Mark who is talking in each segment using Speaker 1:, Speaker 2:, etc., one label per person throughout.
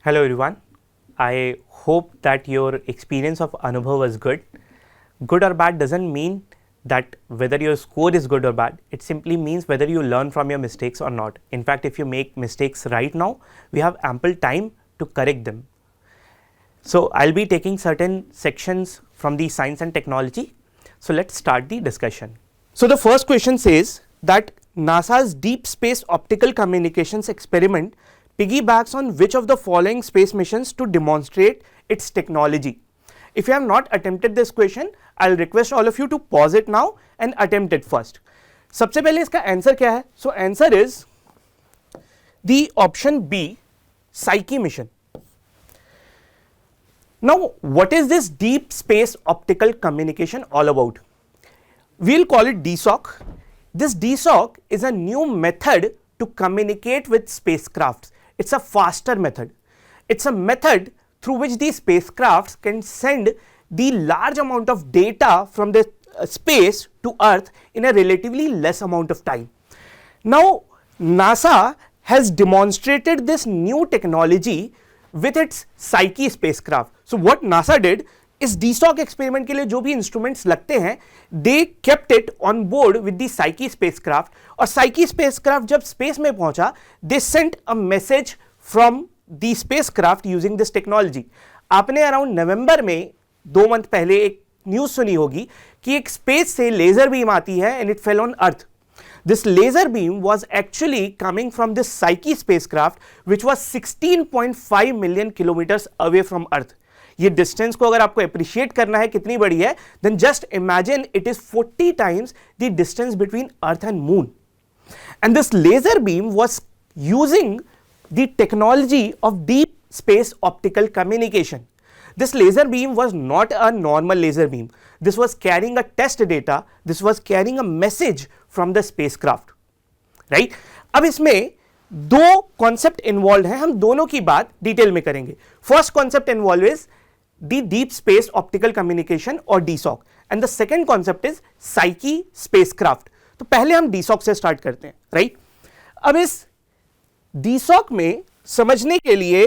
Speaker 1: Hello everyone. I hope that your experience of Anubhav was good. Good or bad doesn't mean that whether your score is good or bad. It simply means whether you learn from your mistakes or not. In fact, if you make mistakes right now, we have ample time to correct them. So I'll be taking certain sections from the science and technology. So let's start the discussion. So the first question says that NASA's Deep Space Optical Communications experiment piggybacks on which of the following space missions to demonstrate its technology. If you have not attempted this question, I'll request all of you to pause it now and attempt it first. सबसे पहले इसका answer क्या है? So answer is the option B, Psyche mission. Now what is this deep space optical communication all about? We'll call it DSOC. This DSOC is a new method to communicate with spacecrafts. It's a faster method. It's a method through which these spacecrafts can send the large amount of data from the space to Earth in a relatively less amount of time. Now NASA has demonstrated this new technology with its Psyche spacecraft. So what NASA did is DSOC experiment के लिए जो भी instruments लगते हैं, they kept it on board with the Psyche spacecraft. और Psyche spacecraft जब space में पहुंचा, they sent a message from the spacecraft using this technology. आपने अराउंड नवंबर में 2 मंथ पहले एक न्यूज सुनी होगी कि एक स्पेस से लेजर बीम आती है and it fell on Earth. This laser beam was actually coming from this Psyche spacecraft which was 16.5 million kilometers away from Earth. ये डिस्टेंस को अगर आपको अप्रिशिएट करना है कितनी बड़ी है, then just imagine it is 40 times the distance between Earth and Moon. And this laser beam was using the technology of deep space optical communication. This laser beam was not a normal laser beam. This was carrying a test data. This was carrying a message from the spacecraft. Right? अब इसमें दो concept involve हैं, हम दोनों की बात detail में करेंगे. First concept involve is the deep space optical communication और DSOC and the second concept is psyche spacecraft. तो पहले हम DSOC से स्टार्ट करते हैं. राइट? अब इस DSOC में समझने के लिए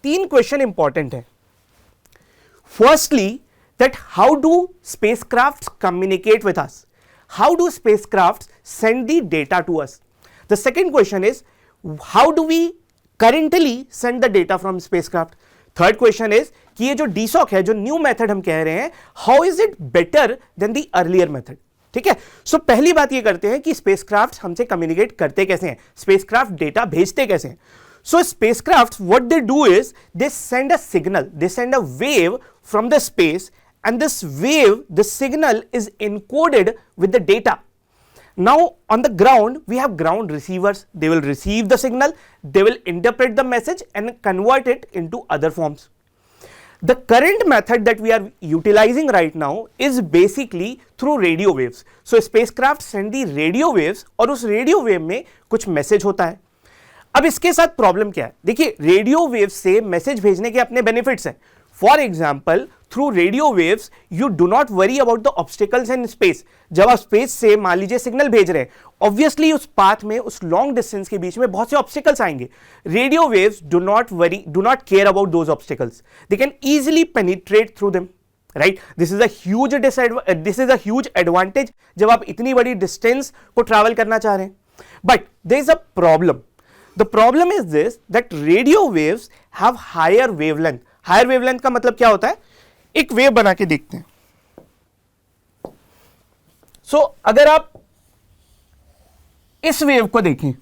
Speaker 1: 3 क्वेश्चन इंपॉर्टेंट है. Firstly, that how do spacecrafts communicate with us? How do spacecrafts send the data to us? The second question is, how do we currently send the data from spacecraft? Third question is कि ये जो DSOC है, जो new method हम कह रहे हैं, how is it better than the earlier method? ठीक है. सो पहली बात ये करते हैं कि spacecrafts हमसे communicate करते कैसे हैं, spacecraft data भेजते कैसे हैं. So spacecrafts, what they do is they send a signal, they send a wave from the space, and this wave, the signal is encoded with the data. Now on the ground, we have ground receivers. They will receive the signal, they will interpret the message and convert it into other forms. The current method that we are utilizing right now is basically through radio waves. So spacecraft send the radio waves और उस radio wave में कुछ message होता है. अब इसके साथ problem क्या है? देखिए, रेडियो वेव्स से मैसेज भेजने के अपने बेनिफिट्स हैं. For example, through radio waves you do not worry about the obstacles in space. जब आप स्पेस से मान लीजिए सिग्नल भेज रहे हैं, ऑब्वियसली उस पाथ में, उस लॉन्ग डिस्टेंस के बीच में बहुत से ऑब्स्टिकल्स आएंगे. Radio waves do not worry, do not care about those obstacles. They can easily penetrate through them. Right? This is a huge advantage जब आप इतनी बड़ी डिस्टेंस को ट्रैवल करना चाह रहे हैं. But there is a problem. The problem is this, that radio waves have higher wavelength. Higher wavelength का मतलब क्या होता है? एक वेव बना के देखते हैं. So अगर आप इस वेव को देखें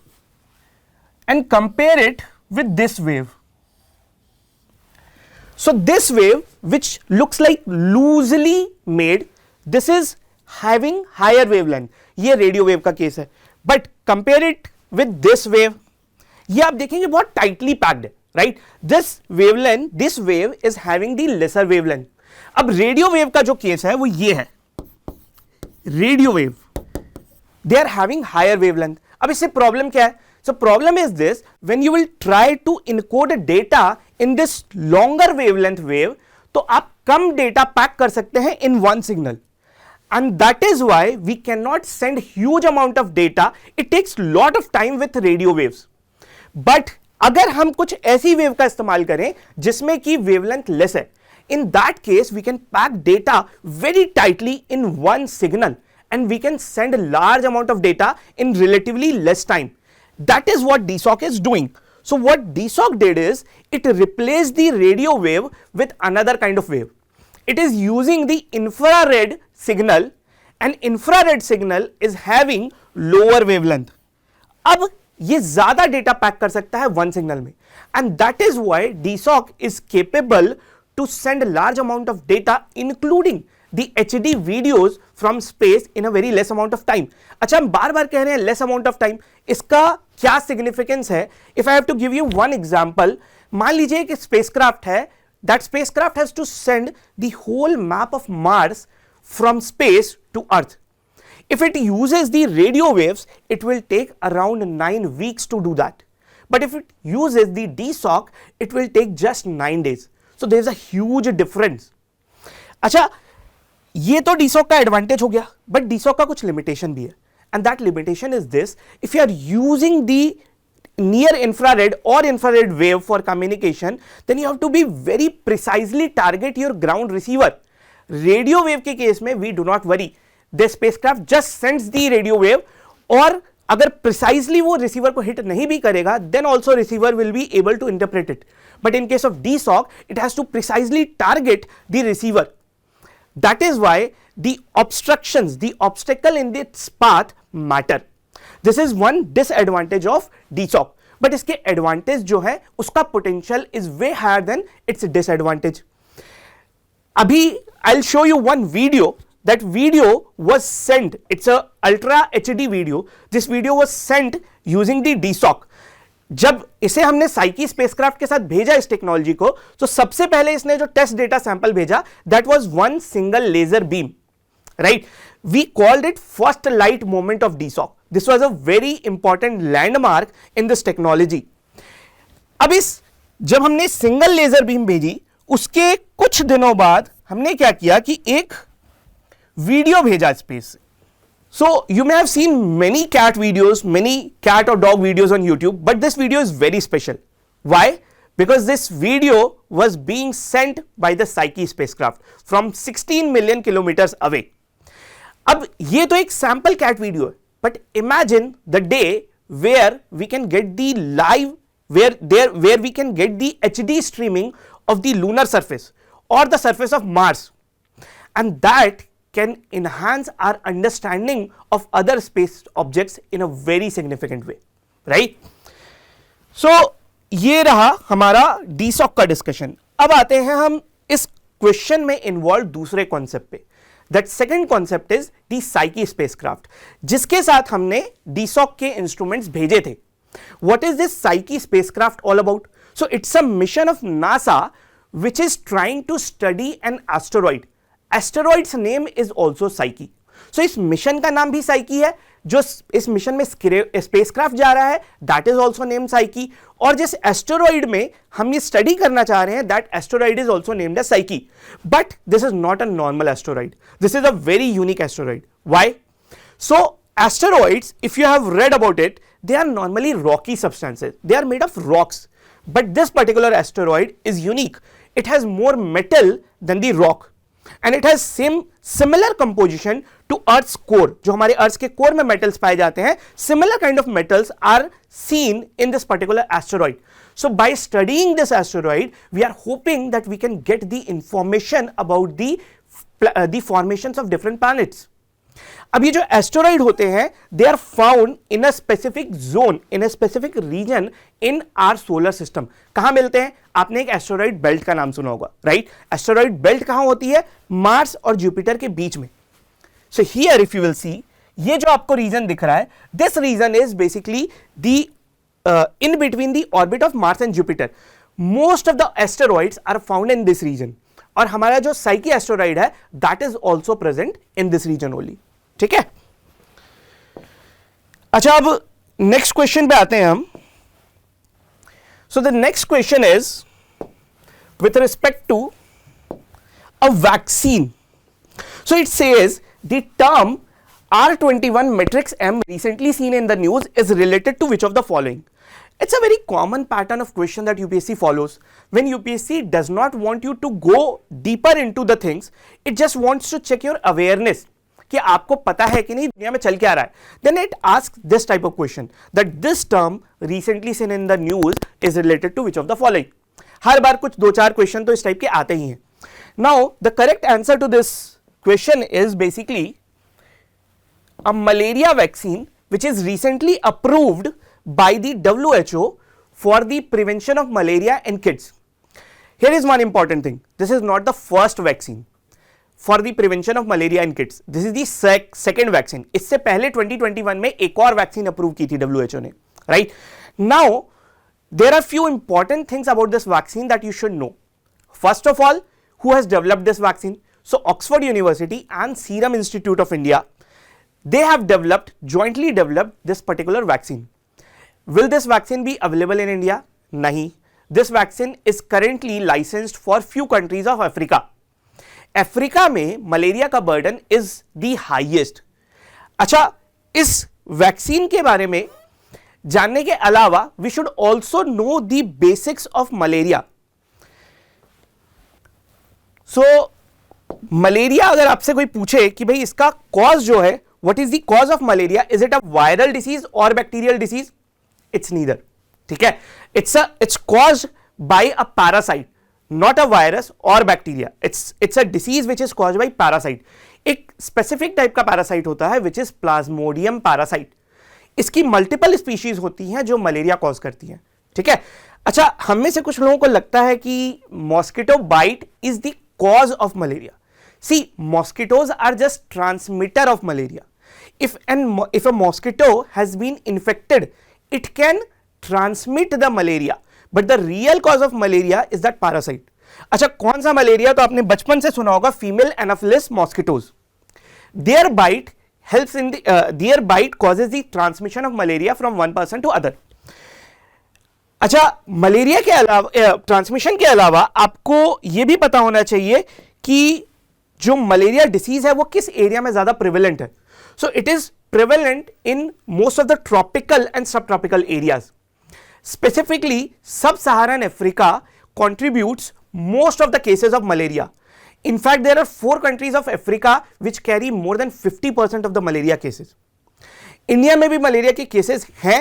Speaker 1: and compare it with this wave. So this wave which looks like loosely made, this is having higher wavelength. ये रेडियो वेव का केस है. But compare it with this wave. ये आप देखेंगे बहुत टाइटली पैक्ड है. Right? This wavelength, this wave is having the lesser wavelength. अब radio wave का जो केस है वो ये है. Radio wave, they are having higher wavelength. अब इससे प्रॉब्लम क्या है? So problem is this, when you will try to encode data in this longer wavelength wave, तो आप कम डेटा पैक कर सकते हैं in one signal. And that is why we cannot send huge amount of data. It takes lot of time with radio waves. But अगर हम कुछ ऐसी वेव का इस्तेमाल करें जिसमें कि वेवलेंथ लेस है, in that case we can pack data very tightly in one signal and we can send a large amount of data in relatively less time. That is what DSOC is doing. So what DSOC did is it replaced the radio wave with another kind of wave. It is using the infrared signal, and infrared signal is having lower wavelength. अब ये ज्यादा data pack कर सकता है one signal में, and that is why DSOC is capable to send a large amount of data including the HD videos from space in a very less amount of time. अच्छा, हम बार बार कह रहे हैं less amount of time, इसका क्या significance है? If I have to give you one example, मान लीजिए कि spacecraft है, that spacecraft has to send the whole map of Mars from space to Earth. If it uses the radio waves, it will take around 9 weeks to do that. But if it uses the DSOC, it will take just 9 days. So there is a huge difference. अच्छा, ये तो DSOC का advantage हो गया, but DSOC का कुछ limitation भी है, and that limitation is this: if you are using the near infrared or infrared wave for communication, then you have to be very precisely target your ground receiver. Radio wave के case में we do not worry, the spacecraft just sends the radio wave, और अगर precisely वो receiver को hit नहीं भी करेगा, then also receiver will be able to interpret it. But in case of DSOC, it has to precisely target the receiver. That is why the obstructions, the obstacle in its path matter. This is one disadvantage of DSOC. But इसके advantage जो है, उसका potential is way higher than its disadvantage. अभी I'll show you one video. That video was sent. It's a ultra HD video. This video was sent using the DSOC. जब इसे हमने psyche spacecraft के साथ भेजा इस टेक्नोलॉजी को, तो सबसे पहले इसने जो टेस्ट डेटा सैंपल भेजा, that was one single laser beam, right? We called it first light moment of DSOC. This was a very important landmark in this technology. अब जब हमने सिंगल लेजर बीम भेजी, उसके कुछ दिनों बाद हमने क्या किया कि एक वीडियो भेजा स्पेस से. So you may have seen many cat videos, many cat or dog videos on YouTube, but this video is very special. Why? Because this video was being sent by the Psyche spacecraft from 16 million kilometers away. अब ये तो एक sample cat video है, but imagine the day where we can get the live, where we can get the HD streaming of the lunar surface or the surface of Mars, and that can enhance our understanding of other space objects in a very significant way, right? So ये रहा हमारा DSOC का discussion. अब आते हैं हम इस question में इन्वॉल्व दूसरे कॉन्सेप्ट पे. That second concept is the psyche spacecraft, जिसके साथ हमने DSOC के इंस्ट्रूमेंट्स भेजे थे. What is this psyche spacecraft all about? So it's a mission of NASA which is trying to study an asteroid. Asteroid's name is also Psyche. So इस mission का नाम भी Psyche है. जो इस मिशन में स्पेसक्राफ्ट जा रहा है, that is also name psyche. और जिस एस्टेरॉइड में हम ये स्टडी करना चाह रहे हैं, that asteroid is also named as Psyche. But this is not a normal asteroid, this is a very unique asteroid. Why? So asteroids, if you have read about it, they are normally rocky substances, they are made of rocks. But this particular asteroid is unique. It has more metal than the rock, and it has similar composition to Earth's core. जो हमारे अर्थ के core में metals पाए जाते हैं, similar kind of metals are seen in this particular asteroid. So by studying this asteroid, we are hoping that we can get the information about the formations of different planets. अब ये जो asteroid होते हैं, they are found in a specific zone, in a specific region in our solar system. कहां मिलते हैं? आपने एक एस्टेरॉइड बेल्ट का नाम सुना होगा, राइट? एस्टेरॉइड बेल्ट कहां होती है? मार्स और जुपिटर के बीच में. So here if you will see, ये जो आपको रीजन दिख रहा है, this region is basically the in between the orbit of Mars and Jupiter. Most of the asteroids are found in this region, और हमारा जो साइकी एस्टेरॉइड है, that is also present in this region only. ठीक है? अच्छा, अब next question पे आते हैं हम. So the next question is with respect to a vaccine. So it says the term R21 matrix M recently seen in the news is related to which of the following? It's a very common pattern of question that UPSC follows. When UPSC does not want you to go deeper into the things, it just wants to check your awareness कि आपको पता है कि नहीं दुनिया में चल क्या रहा है. Then it asks this type of question that this term recently seen in the news is related to which of the following. हर बार कुछ दो चार क्वेश्चन तो इस टाइप के आते ही हैं. Now the correct answer to this question is basically a malaria vaccine which is recently approved by the WHO for the prevention of malaria in kids. Here is one important thing. This is not the first vaccine for the prevention of malaria in kids. This is the second vaccine. इससे पहले 2021 में एक और vaccine approve की थी WHO ने. Right? Now there are few important things about this vaccine that you should know. First of all, who has developed this vaccine? So Oxford University and Serum Institute of India, they have jointly developed this particular vaccine. Will this vaccine be available in India? Nahi. This vaccine is currently licensed for few countries of Africa. Africa में malaria का burden is the highest. अच्छा, इस vaccine के बारे में जानने के अलावा we should also know the basics of malaria. So malaria अगर आपसे कोई पूछे कि भाई इसका कॉज जो है, what is the cause of malaria, is it a viral disease और बैक्टीरियल डिसीज? It's neither. ठीक है, it's caused by a parasite, not a virus or bacteria. It's a disease which is caused by parasite. एक specific type का parasite होता है which is Plasmodium parasite. इसकी multiple species होती हैं जो मलेरिया cause करती हैं. ठीक है. अच्छा, हम में से कुछ लोगों को लगता है कि mosquito bite is the cause of malaria. See, mosquitoes are just transmitter of malaria. If a mosquito has been infected, it can transmit the malaria. But the real cause of malaria is that parasite. अच्छा, कौन सा malaria? तो आपने बचपन से सुना होगा female Anopheles mosquitoes. Their bite helps in their bite causes the transmission of malaria from one person to other. अच्छा, मलेरिया के अलावा ट्रांसमिशन के अलावा आपको यह भी पता होना चाहिए कि जो मलेरिया डिसीज है वो किस एरिया में ज्यादा प्रिवेलेंट है. So it is prevalent in most of the tropical and sub tropical areas. Specifically, sub-Saharan Africa contributes most of the cases of malaria. In fact, there are 4 countries of Africa which carry more than 50% of the malaria cases. India में भी malaria के cases हैं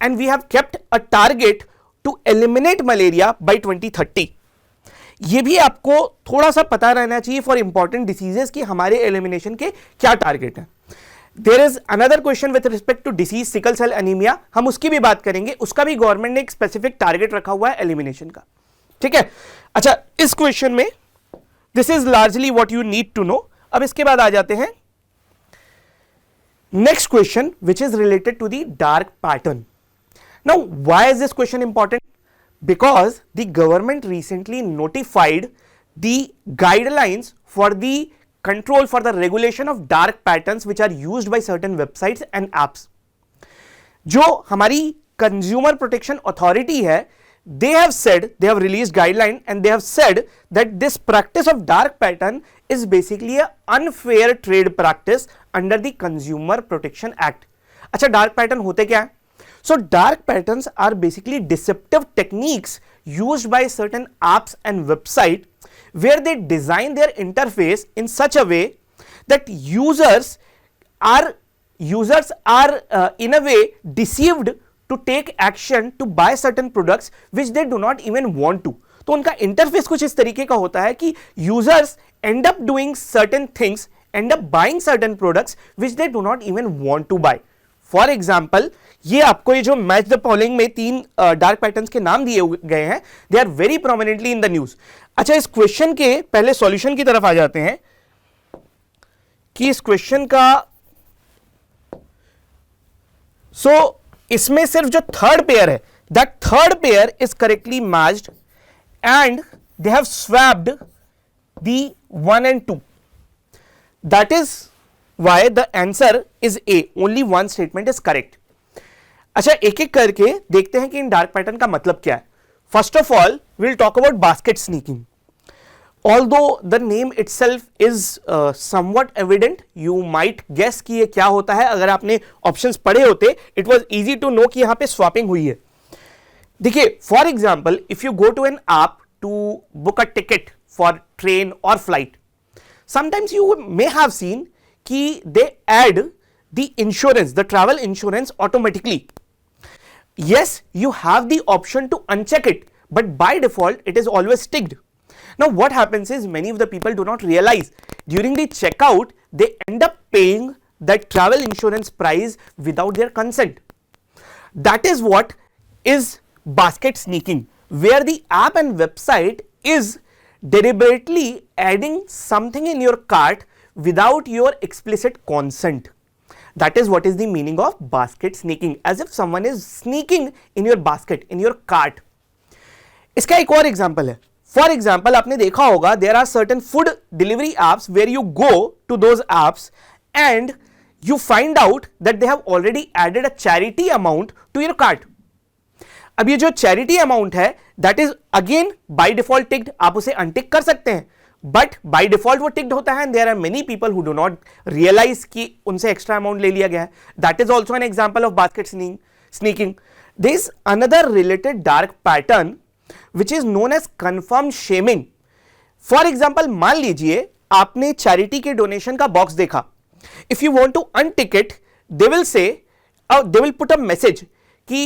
Speaker 1: and we have kept a target to eliminate malaria by 2030. ये भी आपको थोड़ा सा पता रहना चाहिए for important diseases कि हमारे elimination के क्या target हैं. There is another question with respect to disease sickle cell anemia. हम उसकी भी बात करेंगे. उसका भी गवर्नमेंट ने एक स्पेसिफिक टारगेट रखा हुआ है एलिमिनेशन का. ठीक है. अच्छा, इस क्वेश्चन में this is largely what you need to know. अब इसके बाद आ जाते हैं next question which is related to the dark pattern. Now why is this question important? Because the government recently notified the guidelines for the control for the regulation of dark patterns which are used by certain websites and apps. जो हमारी consumer protection authority है, they have released guideline and they have said that this practice of dark pattern is basically a unfair trade practice under the Consumer Protection Act. अच्छा, dark pattern होते क्या है? So dark patterns are basically deceptive techniques used by certain apps and websites where they design their interface in such a way that users are in a way deceived to take action to buy certain products which they do not even want to. तो उनका interface कुछ इस तरीके का होता है कि users end up doing certain things, end up buying certain products which they do not even want to buy. For example, ये आपको ये जो मैच द फॉलोइंग में 3 डार्क पैटर्न्स के नाम दिए गए हैं, they are very prominently in the news. अच्छा, इस क्वेश्चन के पहले सॉल्यूशन की तरफ आ जाते हैं कि इस क्वेश्चन का इसमें सिर्फ जो थर्ड पेयर है, that third pair is correctly matched and they have swapped the 1 and 2. That is why the answer is A. Only one statement is correct. अच्छा, एक एक करके देखते हैं कि इन डार्क पैटर्न का मतलब क्या है. First of all we'll talk about basket sneaking. Although the name itself is somewhat evident, you might guess कि ये क्या होता है. अगर आपने ऑप्शंस पढ़े होते, it was easy to know कि यहाँ पे स्वैपिंग हुई है. देखिए, for example if you go to an app to book a ticket for train और flight, sometimes you may have seen कि they add the insurance, the travel insurance automatically. Yes, you have the option to uncheck it, but by default it is always ticked. Now what happens is many of the people do not realize during the checkout they end up paying that travel insurance price without their consent. That is what is basket sneaking, where the app and website is deliberately adding something in your cart without your explicit consent. That is what is the meaning of basket sneaking, as if someone is sneaking in your basket, in your cart. इसका एक और example है. For example आपने देखा होगा there are certain food delivery apps where you go to those apps and you find out that they have already added a charity amount to your cart. अब ये जो charity amount है that is again by default ticked, आप उसे untick कर सकते हैं, but by default वो ticked होता है and there are many people who do not realize कि उनसे extra amount ले लिया गया है. That is also an example of basket sneaking. There is another related dark pattern which is known as confirm shaming. For example, मान लीजिए आपने charity के donation का box देखा. If you want to untick it, they will say, they will put a message कि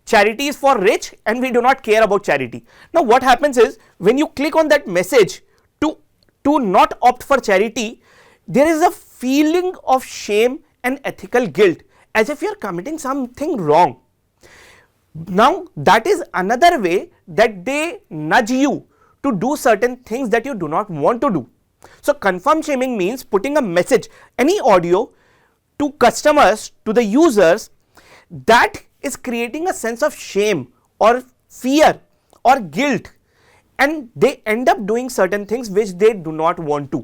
Speaker 1: charity is for rich and we do not care about charity. Now what happens is when you click on that message to not opt for charity, there is a feeling of shame and ethical guilt as if you are committing something wrong. Now that is another way that they nudge you to do certain things that you do not want to do. So confirm shaming means putting a message, any audio to customers, to the users, that is creating a sense of shame or fear or guilt, and they end up doing certain things which they do not want to.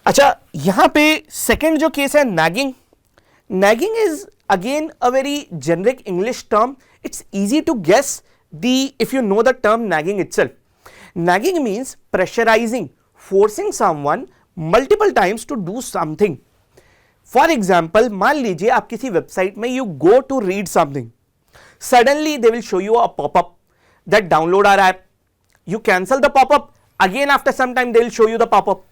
Speaker 1: अच्छा, यहाँ पे second जो case है nagging. Nagging is again a very generic English term. It's easy to guess if you know the term nagging itself. Nagging means pressurizing, forcing someone multiple times to do something. For example, मान लीजिए आप किसी website में you go to read something. Suddenly they will show you a pop-up that download our app. You cancel the pop-up. Again after some time they will show you the pop-up.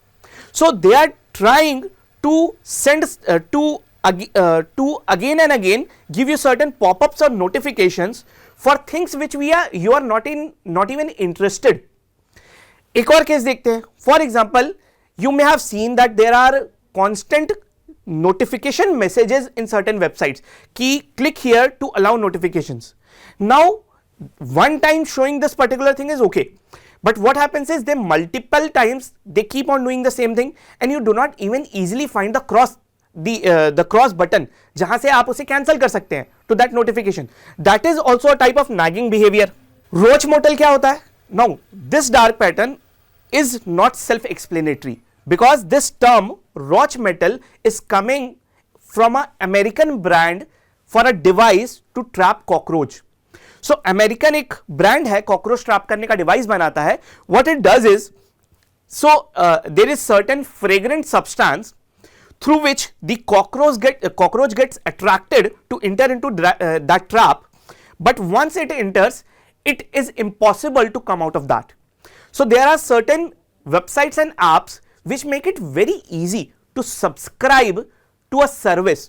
Speaker 1: So they are trying to send to again and again give you certain pop-ups or notifications for things which you are not even interested. एक और case देखते हैं. For example you may have seen that there are constant notification messages in certain websites कि click here to allow notifications. Now one time showing this particular thing is okay, but what happens is they multiple times they keep on doing the same thing and you do not even easily find the cross button जहां से आप उसे cancel कर सकते हैं to that notification. That is also a type of nagging behaviour. Roach motel क्या होता है? Now this dark pattern is not self-explanatory because this term roach metal is coming from an American brand for a device to trap cockroach. So American एक brand है cockroach trap करने का device बनाता है. What it does is, so there is certain fragrant substance through which the cockroach gets attracted to enter into that trap, but once it enters, it is impossible to come out of that. So there are certain websites and apps which make it very easy to subscribe to a service,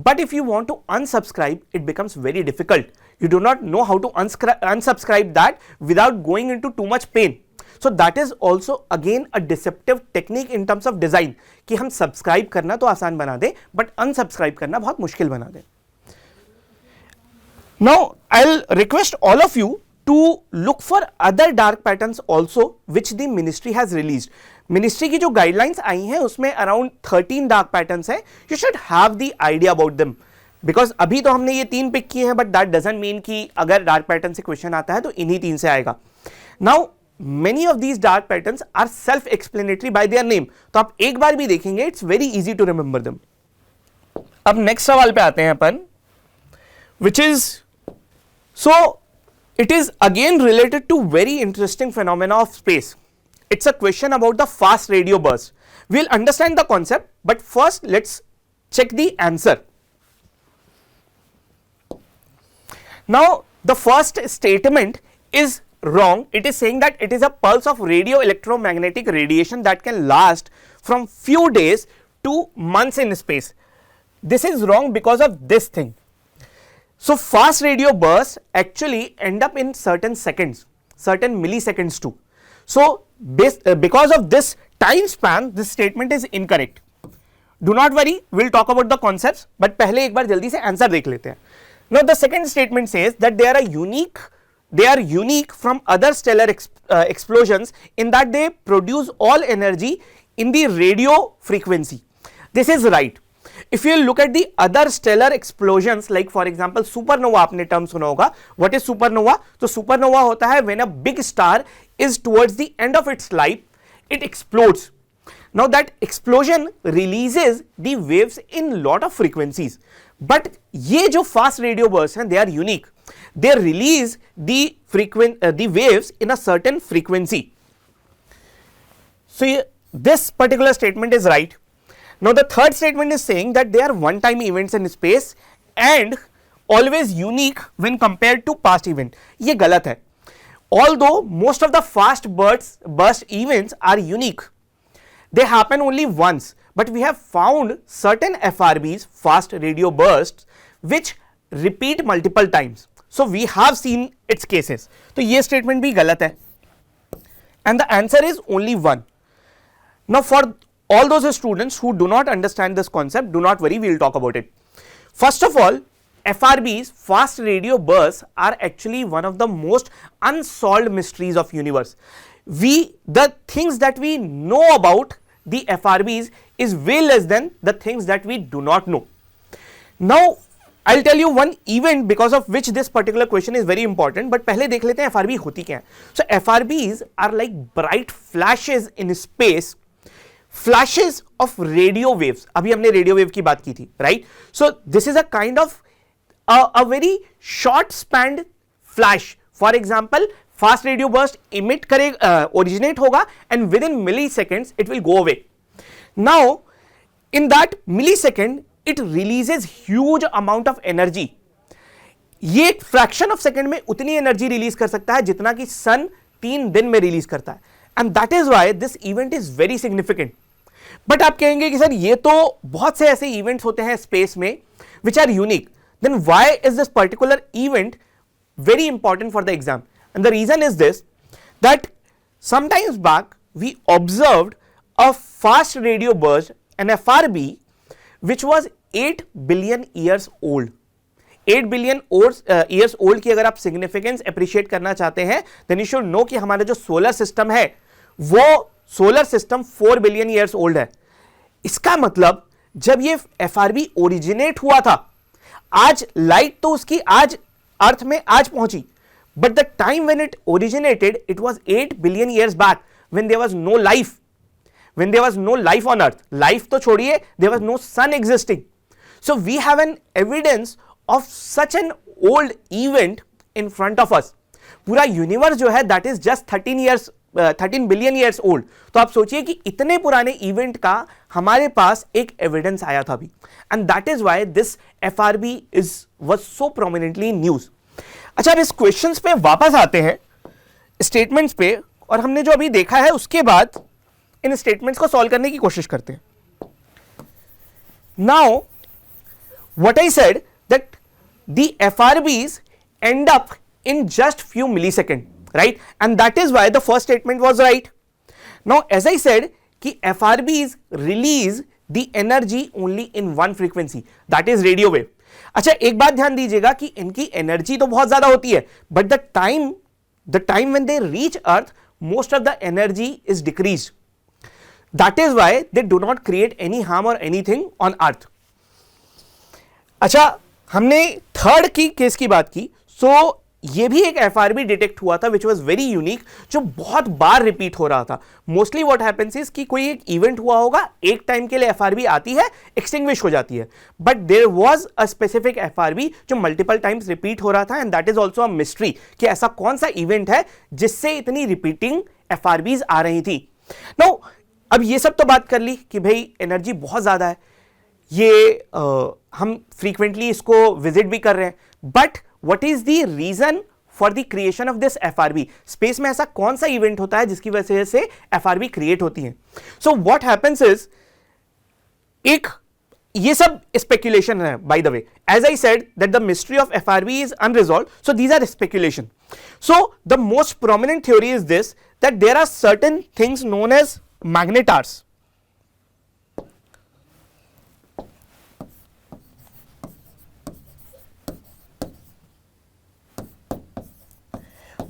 Speaker 1: but if you want to unsubscribe it becomes very difficult. You do not know how to unsubscribe that without going into too much pain. So that is also again a deceptive technique in terms of design कि हम subscribe करना तो आसान बना दें but unsubscribe करना बहुत मुश्किल बना दें. Now I'll request all of you to look for other dark patterns also which the ministry has released. Ministry की जो guidelines आई हैं उसमें around 13 dark patterns हैं. You should have the idea about them because अभी तो हमने ये 3 pick किए हैं but that doesn't mean कि अगर dark pattern से question आता है तो इन्हीं 3 से आएगा. Now many of these dark patterns are self-explanatory by their name. तो आप एक बार भी देखेंगे it's very easy to remember them. अब next सवाल पे आते हैं अपन, which is, so it is again related to very interesting phenomena of space. It's a question about the fast radio burst. We'll understand the concept, but first let's check the answer. Now the first statement is wrong. It is saying that it is a pulse of radio electromagnetic radiation that can last from few days to months in space. This is wrong because of this thing. So fast radio bursts actually end up in certain seconds, certain milliseconds too. So because of this time span, this statement is incorrect. Do not worry, we'll talk about the concepts, but पहले एक बार जल्दी से answer देख लेते हैं. Now the second statement says that they are unique from other stellar explosions in that they produce all energy in the radio frequency. This is right. If you look at the other stellar explosions, like for example supernova, आपने term सुना होगा. What is supernova? तो supernova होता है when a big star is towards the end of its life, it explodes. Now that explosion releases the waves in lot of frequencies. But ये जो fast radio bursts हैं, they are unique. They release the waves in a certain frequency. So this particular statement is right. Now the third statement is saying that they are one time events in space and always unique when compared to past event. ये गलत है. Although most of the fast burst events are unique, they happen only once, but we have found certain FRBs, fast radio bursts, which repeat multiple times. So we have seen its cases. तो ये statement भी गलत है. And the answer is only one. Now for all those students who do not understand this concept, do not worry, we will talk about it. First of all, FRBs, fast radio bursts, are actually one of the most unsolved mysteries of universe. The things that we know about the FRBs is way less than the things that we do not know. Now I'll tell you one event because of which this particular question is very important, but पहले देख लेते हैं FRB होती क्या है. So FRBs are like bright flashes in space, flashes of radio waves. अभी हमने radio wave की बात की थी, right? So this is a kind of a very short spanned flash. For example, fast radio burst emit originate होगा and within milliseconds it will go away. Now in that millisecond it releases huge amount of energy. ये fraction of second में उतनी energy release कर सकता है जितना कि sun 3 दिन में release करता है. And that is why this event is very significant. But आप कहेंगे कि सर ये तो बहुत से ऐसे events होते हैं space में which are unique. Then why is this particular event very important for the exam? And the reason is this, that sometimes back we observed a fast radio burst, an FRB, which was 8 billion years old. 8 billion years old की अगर आप significance appreciate करना चाहते हैं, then you should know कि हमारा जो solar system है वो solar system 4 billion years old है. इसका मतलब जब ये FRB originate हुआ था, आज लाइट तो उसकी आज अर्थ में आज पहुंची, but the time when it originated, it was 8 billion years back when there was no life, when there was no life on earth. Life तो छोड़िए, there was no sun existing. So we have an evidence of such an old event in front of us. पूरा universe जो है that is just 13 billion years old. तो आप सोचिए कि इतने पुराने इवेंट का हमारे पास एक एविडेंस आया था अभी, and that is why this FRB was so prominently in news. अच्छा, अब इस क्वेश्चंस पे वापस आते हैं, स्टेटमेंट्स पे, और हमने जो अभी देखा है उसके बाद इन स्टेटमेंट्स को सॉल्व करने की कोशिश करते हैं. Now what I said that the FRBs end up in just few milliseconds, right? And that is why the first statement was right. Now as I said कि FRBs release the energy only in one frequency, that is radio wave. अच्छा, एक बात ध्यान दीजिएगा कि इनकी energy तो बहुत ज्यादा होती है, but the time when they reach earth, most of the energy is decreased. That is why they do not create any harm or anything on earth. अच्छा, हमने थर्ड की केस की बात की. सो ये भी एक FRB डिटेक्ट हुआ था विच वॉज वेरी यूनिक, जो बहुत बार रिपीट हो रहा था. मोस्टली व्हाट हैपेंस इज कि कोई एक इवेंट हुआ होगा, एक टाइम के लिए FRB आती है, एक्सटिंग्विश हो जाती है, but there was a specific FRB जो मल्टीपल टाइम्स रिपीट हो रहा था, and that is also a mystery कि ऐसा कौन सा इवेंट है जिससे इतनी रिपीटिंग FRBs आ रही थी. नो, अब ये सब तो बात कर ली कि भाई एनर्जी बहुत ज़्यादा है, ये हम फ्रीक्वेंटली इसको विजिट भी कर रहे हैं, but what is the reason for the creation of this FRB? Space में ऐसा कौन सा इवेंट होता है जिसकी वजह से FRB क्रिएट होती है? So what happens is, एक ये सब स्पेक्यूलेशन है, by the way, as I said that the mystery of FRB is unresolved, so these are speculation. So the most prominent theory is this, that there are certain things known as magnetars.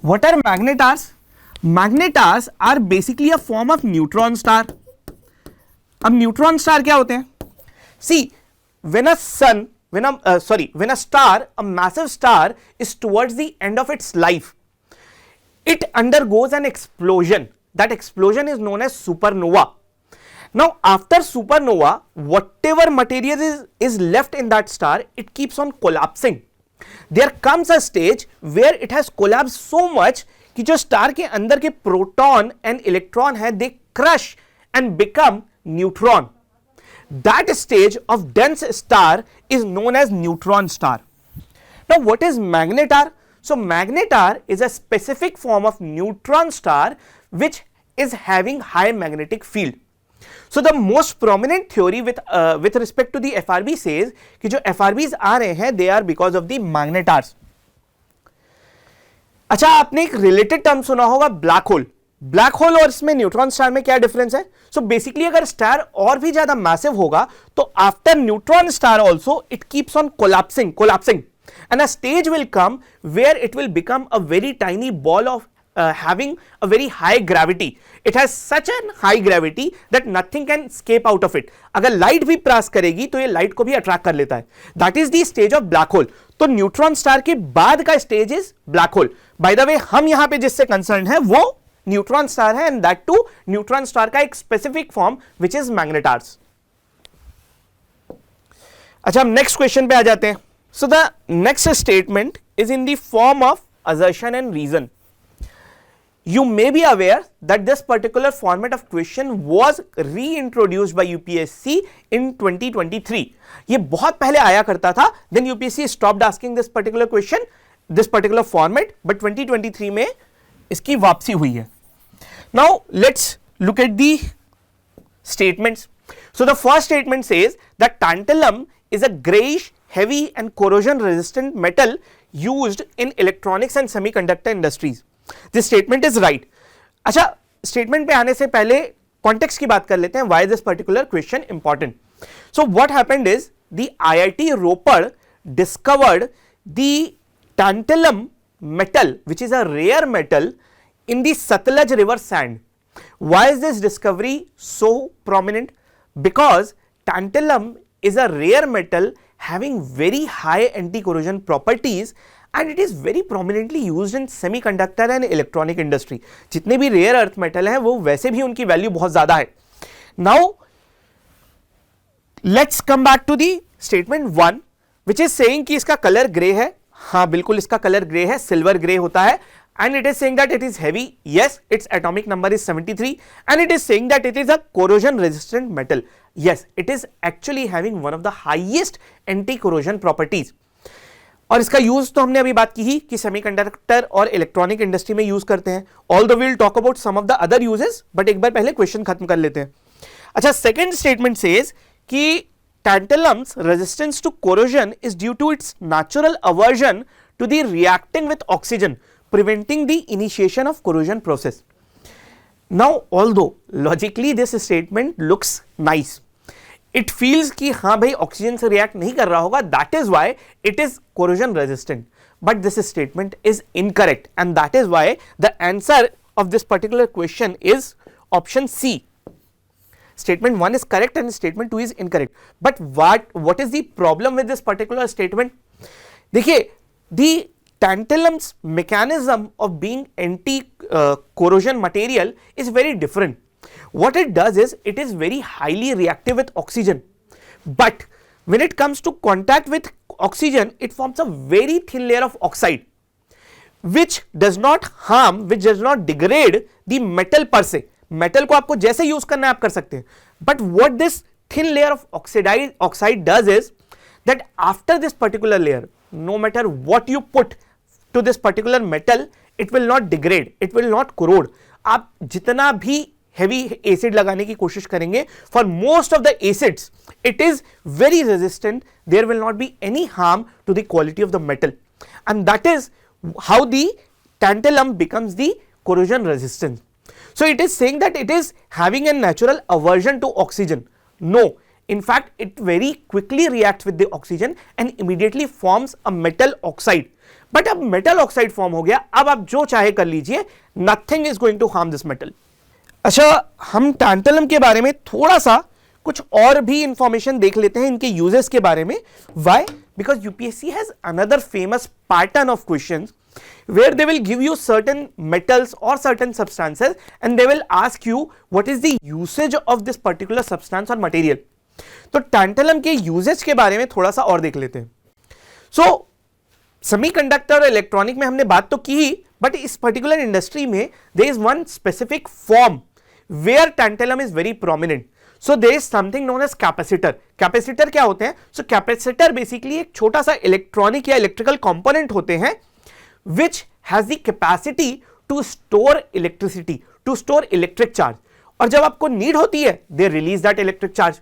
Speaker 1: What are magnetars? Magnetars are basically a form of neutron star. अब neutron star क्या होते हैं? See, when a star, a massive star is towards the end of its life, it undergoes an explosion. That explosion is known as supernova. Now, after supernova, whatever material is left in that star, it keeps on collapsing. There comes a stage where it has collapsed so much कि जो star के अंदर के proton and electron है, they crush and become neutron. That stage of dense star is known as neutron star. Now, what is magnetar? So, magnetar is a specific form of neutron star which is having high magnetic field. So, the most prominent theory with respect to the FRB says कि जो FRBs आ रहे हैं, they are because of the magnetars. अच्छा, आपने एक related term सुना होगा, black hole. Black hole और इसमें न्यूट्रॉन स्टार में क्या डिफरेंस है? सो बेसिकली अगर स्टार और भी ज्यादा मैसिव होगा तो after neutron star also it keeps on collapsing and a stage will come where it will become a very tiny ball of having a very high gravity. It has such a high gravity that nothing can escape out of it. अगर light भी पास करेगी तो ये light को भी attract कर लेता है. That is the stage of black hole. तो न्यूट्रॉन स्टार के बाद का stage is black hole. By the way, हम यहां पे जिससे कंसर्न है वो न्यूट्रॉन स्टार है, and that too neutron star का एक specific form which is magnetars. अच्छा, हम नेक्स्ट क्वेश्चन पे आ जाते हैं. So the next statement is in the form of assertion and reason. You may be aware that this particular format of question was reintroduced by UPSC in 2023. ये बहुत पहले आया करता था, then UPSC stopped asking this particular question, this particular format, but 2023 में इसकी वापसी हुई है. Now let's look at the statements. So the first statement says that tantalum is a grayish, heavy and corrosion resistant metal used in electronics and semiconductor industries. This statement is right. अच्छा, statement पे आने से पहले context की बात कर लेते हैं. Why is this particular question important? So what happened is the IIT Ropar discovered the tantalum metal, which is a rare metal, in the Satluj river sand. Why is this discovery so prominent? Because tantalum is a rare metal having very high anti-corrosion properties and it is very prominently used in semiconductor and electronic industry. जितने भी rare earth metal हैं वो वैसे भी उनकी value बहुत ज़्यादा है. Now let's come back to the statement 1 which is saying कि इसका कलर ग्रे है. हाँ, बिल्कुल इसका कलर ग्रे है, सिल्वर ग्रे होता है. And it is saying that it is heavy. Yes, its atomic number is 73 and it is saying that it is a corrosion resistant metal. Yes, it is actually having one of the highest anti-corrosion properties. और इसका use तो हमने अभी बात की ही कि semiconductor और electronic industry में यूज करते हैं. Although we will talk about some of the other uses, but एक बार पहले क्वेश्चन खत्म कर लेते हैं. अच्छा, सेकंड स्टेटमेंट सेज कि tantalum's resistance to corrosion is due to its natural aversion to the reacting with oxygen, preventing the initiation of corrosion process. Now, although logically this statement looks nice, it feels कि हाँ भाई oxygen से react नहीं कर रहा होगा, that is why it is corrosion resistant. But this statement is incorrect and that is why the answer of this particular question is option C. Statement 1 is correct and statement 2 is incorrect. But what is the problem with this particular statement? देखिए, the tantalum's mechanism of being anti-corrosion material is very different. What it does is it is very highly reactive with oxygen, but when it comes to contact with oxygen it forms a very thin layer of oxide which does not harm, which does not degrade the metal per se. Metal को आपको जैसे use करना है आप कर सकते हैं, but what this thin layer of oxide does is that after this particular layer, no matter what you put to this particular metal, it will not degrade, it will not corrode. आप जितना भी heavy acid लगाने की कोशिश करेंगे, for most of the acids, it is very resistant. There will not be any harm to the quality of the metal, and that is how the tantalum becomes the corrosion resistant. So it is saying that it is having a natural aversion to oxygen. No, in fact, it very quickly reacts with the oxygen and immediately forms a metal oxide. But अब metal oxide form हो गया, अब आप जो चाहे कर लीजिए, nothing is going to harm this metal. अच्छा, हम टैंटलम के बारे में थोड़ा सा कुछ और भी इंफॉर्मेशन देख लेते हैं इनके यूजेस के बारे में. Why? Because UPSC has another famous pattern of questions where they will give you certain metals or certain substances and they will ask you what is the usage of this particular substance or material. तो tantalum के usage के बारे में थोड़ा सा और देख लेते हैं. सो सेमीकंडक्टर और इलेक्ट्रॉनिक में हमने बात तो की, बट इस पर्टिकुलर इंडस्ट्री में there is one specific form where tantalum is very prominent. So there is something known as capacitor. Capacitor क्या होते हैं? सो कैपेसिटर बेसिकली एक छोटा सा इलेक्ट्रॉनिक या इलेक्ट्रिकल कंपोनेंट होते हैं which has the capacity to store electricity, to store electric charge. और जब आपको नीड होती है, they release that electric charge.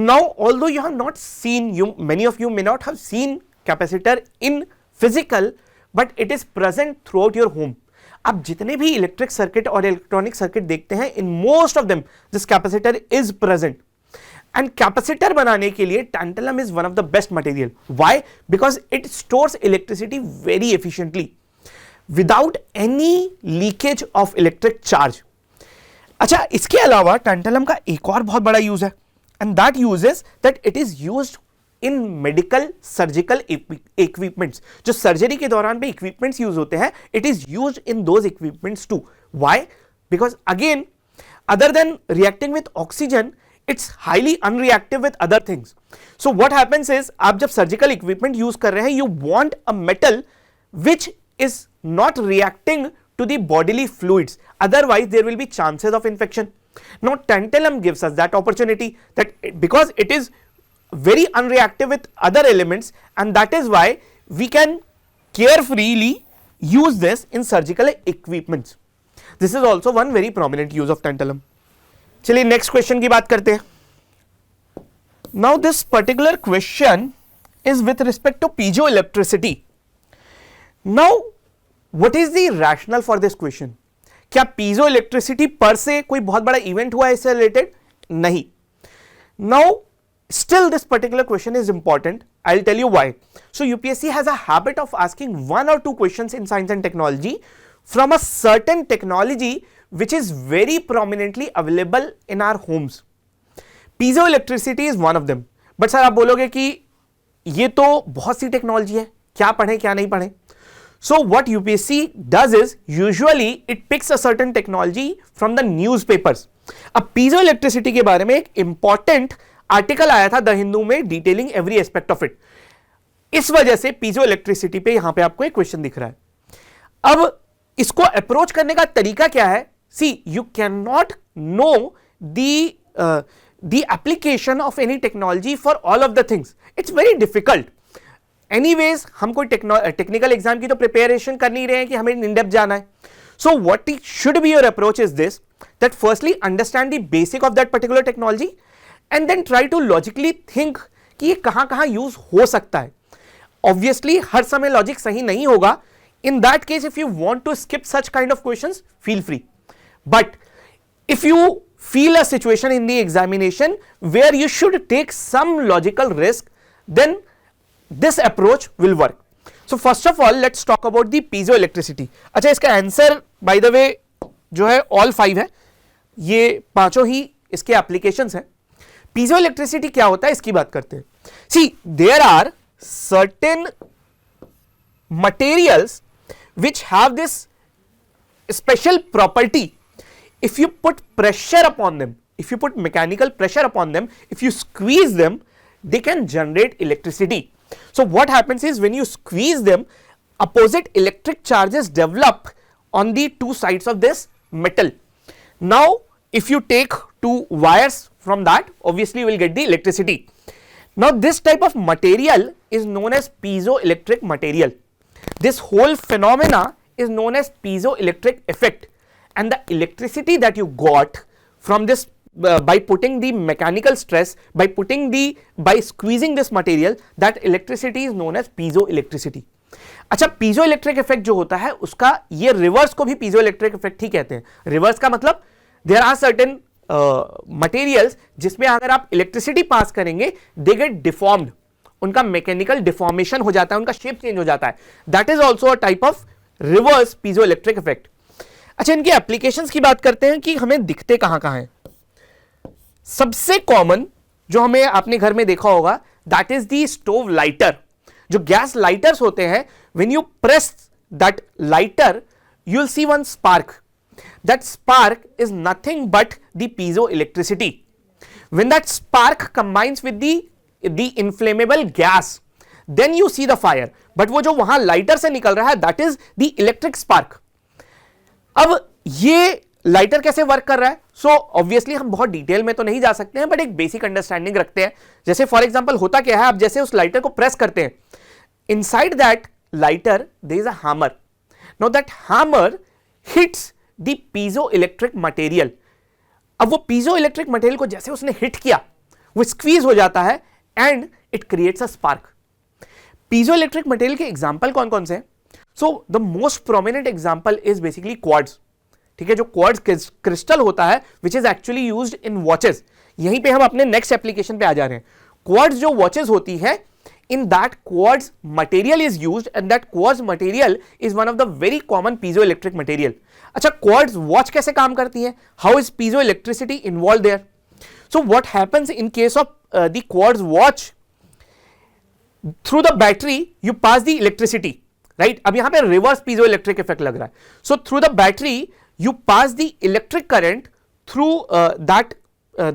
Speaker 1: Now, although you have not seen, many of you may not have seen capacitor in physical, but it is present throughout your home. आप जितने भी electric circuit और electronic circuit देखते हैं, in most of them this capacitor is present. And capacitor बनाने के लिए tantalum is one of the best material. Why? Because it stores electricity very efficiently without any leakage of electric charge. अच्छा, इसके अलावा tantalum का एक और बहुत बड़ा यूज है, and that use is that it is used in medical surgical equipments. जो सर्जरी के दौरान भी equipments यूज होते हैं, it is used in those equipments too. Why? Because again, other than reacting with oxygen, it's highly unreactive with other things. So what happens is, आप जब surgical equipment use कर रहे हैं, you want a metal which is not reacting to the bodily fluids. Otherwise, there will be chances of infection. Now, tantalum gives us that opportunity, that because it is very unreactive with other elements, and that is why we can carefreely use this in surgical equipments. This is also one very prominent use of tantalum. चलिए next question की बात करते हैं. Now this particular question is with respect to piezo electricity. Now what is the rationale for this question? क्या piezo electricity पर से कोई बहुत बड़ा इवेंट हुआ है इससे रिलेटेड? नहीं. Now still this particular question is important. I'll tell you why. So UPSC has a habit of asking one or two questions in science and technology from a certain technology which is very prominently available in our homes. Piezoelectricity is one of them. But sir, आप बोलोगे कि ये तो बहुत सी technology है, क्या पढ़ें क्या नहीं पढ़ें. So what UPSC does is usually it picks a certain technology from the newspapers. अब piezoelectricity के बारे में एक important आर्टिकल आया था द हिंदू में detailing every aspect of it. इस वजह से पीजोइलेक्ट्रिसिटी पे यहां पे आपको एक क्वेश्चन दिख रहा है. अब इसको अप्रोच करने का तरीका क्या है? See you can not know the application of any technology for all of the things. It's very difficult. Anyways हम कोई टेक्निकल एग्जाम की तो प्रिपरेशन कर नहीं रहे हैं कि हमें इन डेप्थ जाना है. So what should be your approach is this, that firstly understand the basic of that particular technology and then try to logically think कि ये कहां यूज हो सकता है. Obviously हर समय लॉजिक सही नहीं होगा. In that case, if you want to skip such kind of questions, feel free. But if you feel a situation in the examination where you should take some logical risk, then this approach will work. So first of all, let's talk about the piezoelectricity. अच्छा, इसका answer by the way जो है all 5 है. ये पांचों ही इसके applications हैं. पीजोइलेक्ट्रिसिटी क्या होता है इसकी बात करते हैं. See there are certain materials which have this special property. If you put pressure upon them, if you put mechanical pressure upon them, if you squeeze them, they can generate electricity. So what happens is when you squeeze them, opposite electric charges develop on the two sides of this metal. Now if you take two wires from that, obviously you will get the electricity. Now this type of material is known as piezoelectric material. This whole phenomena is known as piezoelectric effect, and the electricity that you got from this by putting the mechanical stress, by squeezing this material, that electricity is known as piezoelectricity. अच्छा, piezoelectric effect जो होता है उसका ये reverse को भी piezoelectric effect ही कहते हैं. रिवर्स का मतलब there are certain मटेरियल्स जिसमें अगर आप इलेक्ट्रिसिटी पास करेंगे दे गेट डिफॉर्म्ड, उनका मैकेनिकल डिफॉर्मेशन हो जाता है, उनका शेप चेंज हो जाता है. That is also a type of reverse piezoelectric effect. अच्छा, इनके एप्लीकेशंस की बात करते हैं कि हमें दिखते कहां कहां हैं. सबसे कॉमन जो हमें अपने घर में देखा होगा that is the stove lighter. जो गैस लाइटर्स होते हैं, when you press that lighter you will C one spark. That spark is nothing but the piezoelectricity. When that spark combines with the inflammable gas, then you see the fire. But वो जो वहां lighter से निकल रहा है that is the electric spark. अब ये lighter कैसे वर्क कर रहा है? So obviously हम बहुत डिटेल में तो नहीं जा सकते हैं, बट एक बेसिक अंडरस्टैंडिंग रखते हैं. जैसे फॉर एग्जाम्पल होता क्या है, आप जैसे उस लाइटर को प्रेस करते हैं, inside that lighter there is a hammer. Now that hammer hits the piezoelectric material. अब वो पीजोइलेक्ट्रिक मटेरियल को जैसे उसने हिट किया वो स्क्वीज हो जाता है and it creates a spark. Piezoelectric material के एग्जांपल कौन कौन से हैं? So the most prominent example is basically quartz. ठीक है, जो क्वार्ट्ज क्रिस्टल होता है which is actually used in watches. यहीं पे हम अपने नेक्स्ट एप्लीकेशन पे आ जा रहे हैं. क्वार्ट्ज जो वॉचेस होती है, in that quartz material is used, and that quartz material is one of the very common piezoelectric material. अच्छा, quartz watch कैसे काम करती है? How is piezoelectricity involved there? So what happens in case of the quartz watch? Through the battery you pass the electricity, right? अब यहाँ पे reverse piezoelectric effect लग रहा है. So through the battery you pass the electric current through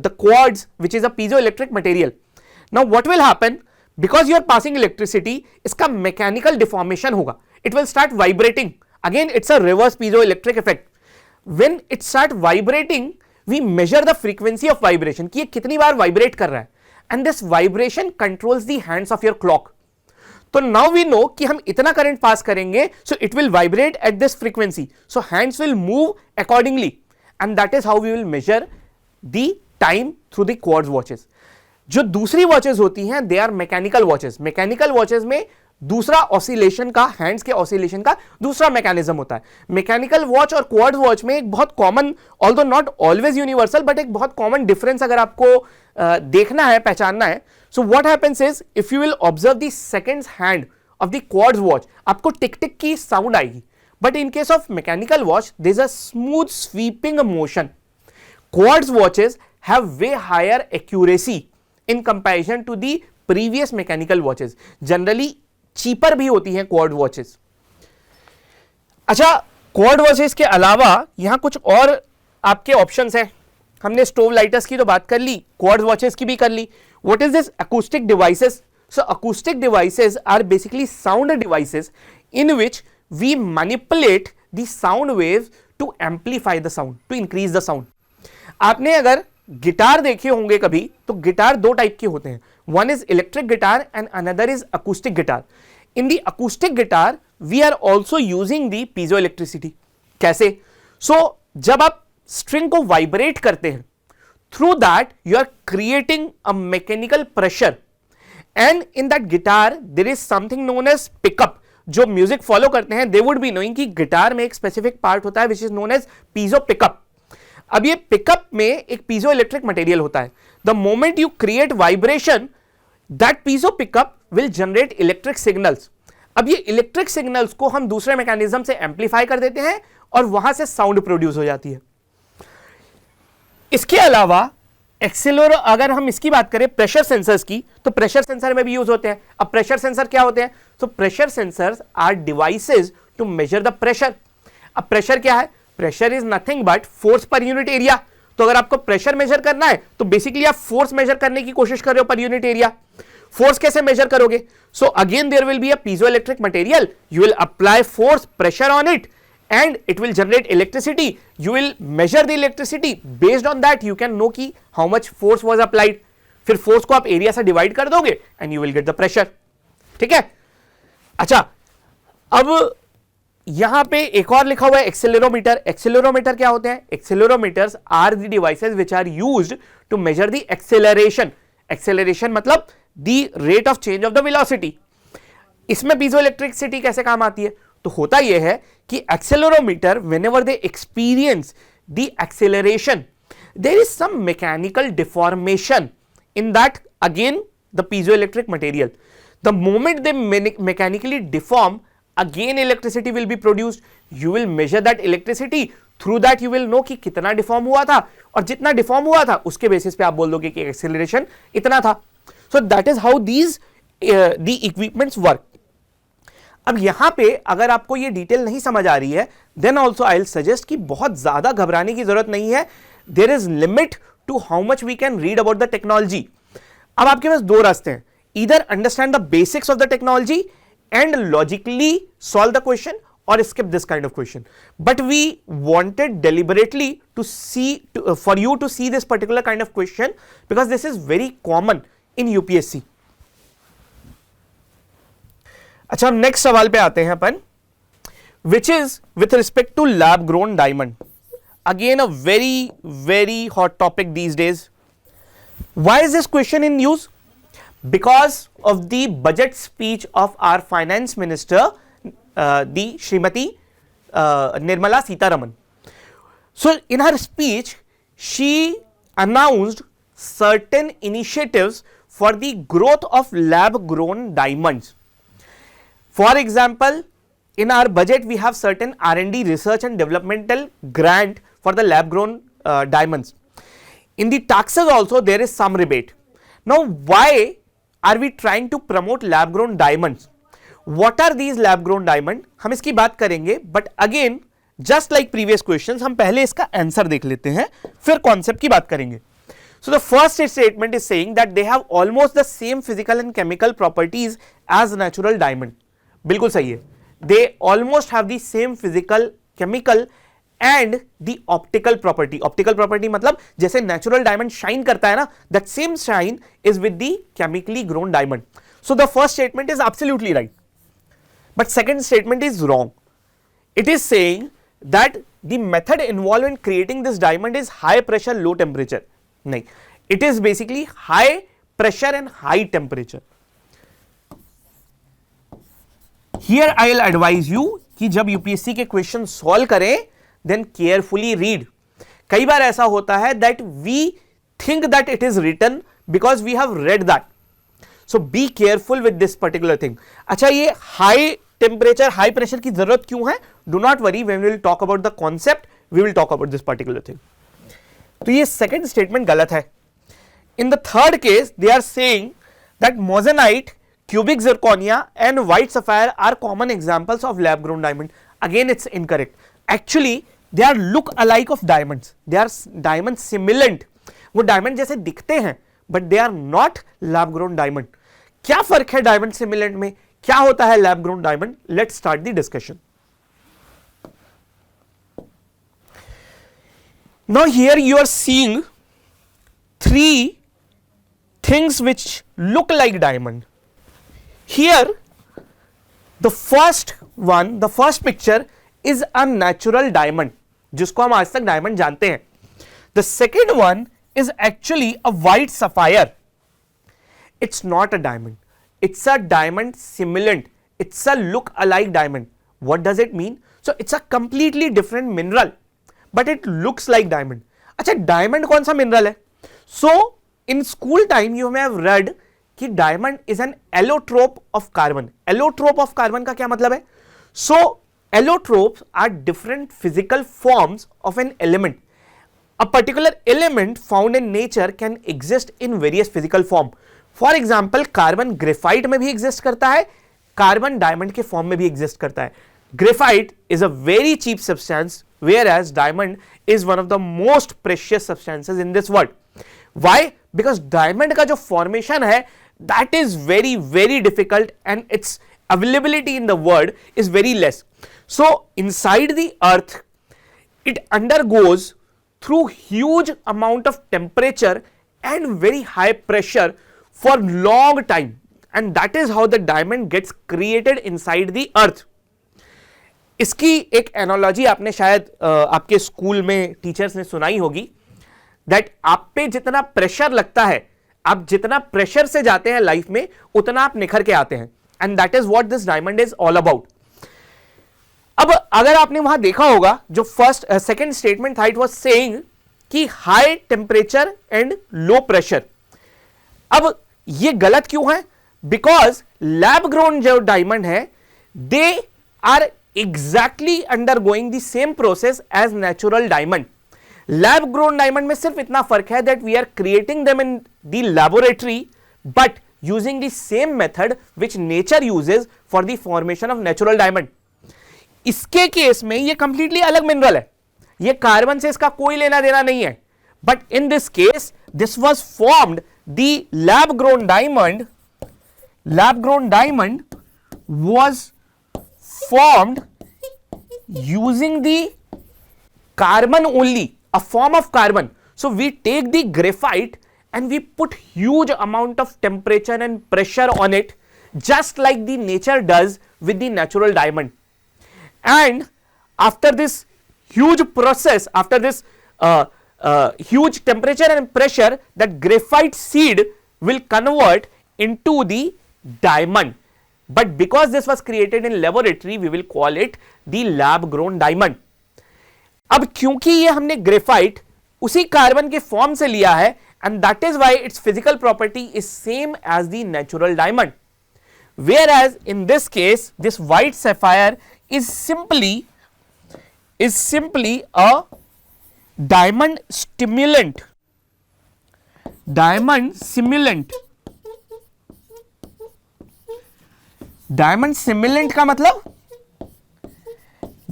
Speaker 1: the quartz which is a piezoelectric material. Now what will happen? Because you are passing electricity, इसका mechanical deformation होगा. It will start vibrating. Again, it's a reverse piezoelectric effect. When it start vibrating, we measure the frequency of vibration कि ये कितनी बार vibrate कर रहा है, and this vibration controls the hands of your clock. तो now we know कि हम इतना करंट पास करेंगे, so it will vibrate at this frequency. So hands will move accordingly, and that is how we will measure the time through the quartz watches. जो दूसरी watches होती हैं they are mechanical watches. Mechanical watches में दूसरा oscillation का, hands के oscillation का दूसरा मैकेनिज्म होता है. मैकेनिकल वॉच और क्वार्ट्ज वॉच में एक बहुत common, although not always universal, but एक बहुत कॉमन डिफरेंस अगर आपको देखना है, पहचानना है. So what happens is, if you will observe the seconds hand of the quartz watch, आपको टिक टिक की साउंड आएगी. But in case of mechanical watch there is a smooth sweeping motion. Quartz watches have way higher accuracy in comparison to the previous mechanical watches. Generally cheaper भी होती हैं quartz watches. अच्छा, quartz watches के अलावा यहां कुछ और आपके ऑप्शंस हैं. हमने स्टोव लाइटर्स की तो बात कर ली, क्वार्ट्ज वॉचेस की भी कर ली. What is this acoustic devices? So acoustic devices are basically sound devices in which we manipulate the sound waves to amplify the sound, to increase the sound. आपने अगर गिटार देखे होंगे कभी, तो गिटार दो टाइप के होते हैं. One is electric guitar and another is acoustic guitar. In the acoustic guitar we are also using the piezo electricity. कैसे? सो जब आप स्ट्रिंग को वाइब्रेट करते हैं, through that you are creating a mechanical pressure, and in that guitar there is something known as pickup. जो music follow करते हैं they would be knowing कि गिटार में एक स्पेसिफिक पार्ट होता है which is known as piezo pickup. अब ये पिकअप में एक पीजो इलेक्ट्रिक मटेरियल होता है. The moment you create vibration, that piezo pickup will generate electric signals. अब ये इलेक्ट्रिक सिग्नल्स को हम दूसरे मैकेनिज्म से एम्पलीफाई कर देते हैं और वहां से साउंड प्रोड्यूस हो जाती है. इसके अलावा एक्सेलर, अगर हम इसकी बात करें प्रेशर सेंसर्स की, तो प्रेशर सेंसर में भी यूज होते हैं. अब प्रेशर सेंसर क्या होते हैं? तो pressure sensors are devices to measure the pressure. अब प्रेशर क्या है? Pressure is nothing but force per unit area. तो अगर आपको प्रेशर मेजर करना है तो बेसिकली आप फोर्स मेजर करने की कोशिश कर रहे हो पर यूनिट एरिया. फोर्स कैसे मेजर करोगे? So again there will be a piezoelectric material, you will apply force pressure on it and it will generate electricity. You will measure the electricity. Based on that you can know ki how much force was applied. फिर force को आप area से divide कर दोगे and you will get the pressure. ठीक है, अच्छा अब यहां पे एक और लिखा हुआ है एक्सेलेरोमीटर। एक्सेलेरोमीटर क्या होते हैं? Accelerometers are the devices which are used to measure the acceleration. Acceleration मतलब the rate of change of the velocity. इसमें पीजो इलेक्ट्रिसिटी कैसे काम आती है? तो होता यह है कि accelerometer whenever they experience the acceleration there is some mechanical deformation in that again the piezoelectric material. The moment they mechanically deform, again electricity will be produced. You will measure that electricity, through that you will know कि कितना deform हुआ था, और जितना deform हुआ था उसके basis पे आप बोल दोगे कि acceleration इतना था. So that is how these the equipments work. अब यहां पे अगर आपको ये डिटेल नहीं समझ आ रही है, then also I'll suggest कि बहुत ज्यादा घबराने की जरूरत नहीं है. There is limit to how much we can read about the technology. अब आपके पास दो रास्ते हैं, either understand the basics of the technology and logically solve the question or skip this kind of question. But we wanted deliberately to see for you to see this particular kind of question because this is very common in UPSC. अच्छा, next सवाल पे आते हैं अपन, which is with respect to lab grown diamond. Again a very hot topic these days. Why is this question in news? Because of the budget speech of our finance minister, the Srimati Nirmala Sitharaman. So in her speech she announced certain initiatives for the growth of lab grown diamonds. For example, in our budget we have certain R&D research and developmental grant for the lab grown diamonds. In the taxes also there is some rebate. Now why are we trying to promote lab grown diamonds? What are these lab grown diamond? हम इसकी बात करेंगे, but again just like previous questions हम पहले इसका answer देख लेते हैं, फिर कॉन्सेप्ट की बात करेंगे. So the first statement is saying that they have almost the same physical and chemical properties as natural diamond. बिल्कुल सही है. They almost have the same physical, chemical and the optical property. Optical property मतलब जैसे natural diamond shine करता है ना, that same shine is with the chemically grown diamond. So the first statement is absolutely right, but second statement is wrong. It is saying that the method involved in creating this diamond is high pressure, low temperature. नहीं, it is basically high pressure and high temperature. Here I'll advise you कि जब UPSC के question solve करें then carefully read. कई बार ऐसा होता है that we think that it is written because we have read that. So be careful with this particular thing. अच्छा, ये high temperature, high pressure की जरूरत क्यों है? Do not worry, when we will talk about the concept, we will talk about this particular thing. तो ये second statement गलत है. In the third case, they are saying that moissanite, cubic zirconia and white sapphire are common examples of lab grown diamond. Again it's incorrect. Actually they are look alike of diamonds. They are diamond simulant. वो diamond जैसे दिखते हैं but they are not lab grown diamond. क्या फर्क है diamond simulant में? क्या होता है lab grown diamond? Let's start the discussion. Now here you are seeing three things which look like diamond. Here the first one, the first picture is a natural diamond जिसको हम आज तक diamond जानते हैं. The second one is actually a white sapphire. It's not a diamond. It's a diamond simulant. It's a look alike diamond. What does it mean? So it's a completely different mineral, but it looks like diamond. अच्छा, diamond कौन सा mineral है? So in school time you may have read कि diamond is an allotrope of carbon. Allotrope of carbon का क्या मतलब है? So allotropes are different physical forms of an element. A particular element found in nature can exist in various physical form. For example, carbon graphite में भी exist करता है, carbon diamond के form में भी exist करता है. Graphite is a very cheap substance, whereas diamond is one of the most precious substances in this world. Why? Because diamond का जो formation है, that is very very difficult and its availability in the world is very less. So inside the earth it undergoes through huge amount of temperature and very high pressure for long time, and that is how the diamond gets created inside the earth. इसकी एक analogy आपने शायद आपके school में teachers ने सुनाई होगी, that आप पे जितना प्रेशर लगता है, आप जितना प्रेशर से जाते हैं लाइफ में, उतना आप निखर के आते हैं, and that is what this diamond is all about. अब अगर आपने वहां देखा होगा जो फर्स्ट सेकंड स्टेटमेंट था, इट वाज सेइंग कि high temperature and low pressure. अब ये गलत क्यों है? बिकॉज लैब ग्रोन जो डायमंड है, they are exactly undergoing the same process as natural diamond. Lab grown diamond में सिर्फ इतना फर्क है that we are creating them in the laboratory, but using the same method which nature uses for the formation of natural diamond. इसके case में ये completely अलग mineral है, ये कार्बन से इसका कोई लेना देना नहीं है. But in this case this was formed the lab grown diamond. Lab grown diamond was formed using the carbon only, a form of carbon. So we take the graphite and we put huge amount of temperature and pressure on it, just like the nature does with the natural diamond. And after this huge process, after this huge temperature and pressure, that graphite seed will convert into the diamond. But because this was created in laboratory, we will call it the lab grown diamond. अब क्योंकि ये हमने graphite उसी carbon के form से लिया है, and that is why its physical property is same as the natural diamond. Whereas in this case this white sapphire is simply a diamond stimulant. Diamond simulant. Diamond simulant का मतलब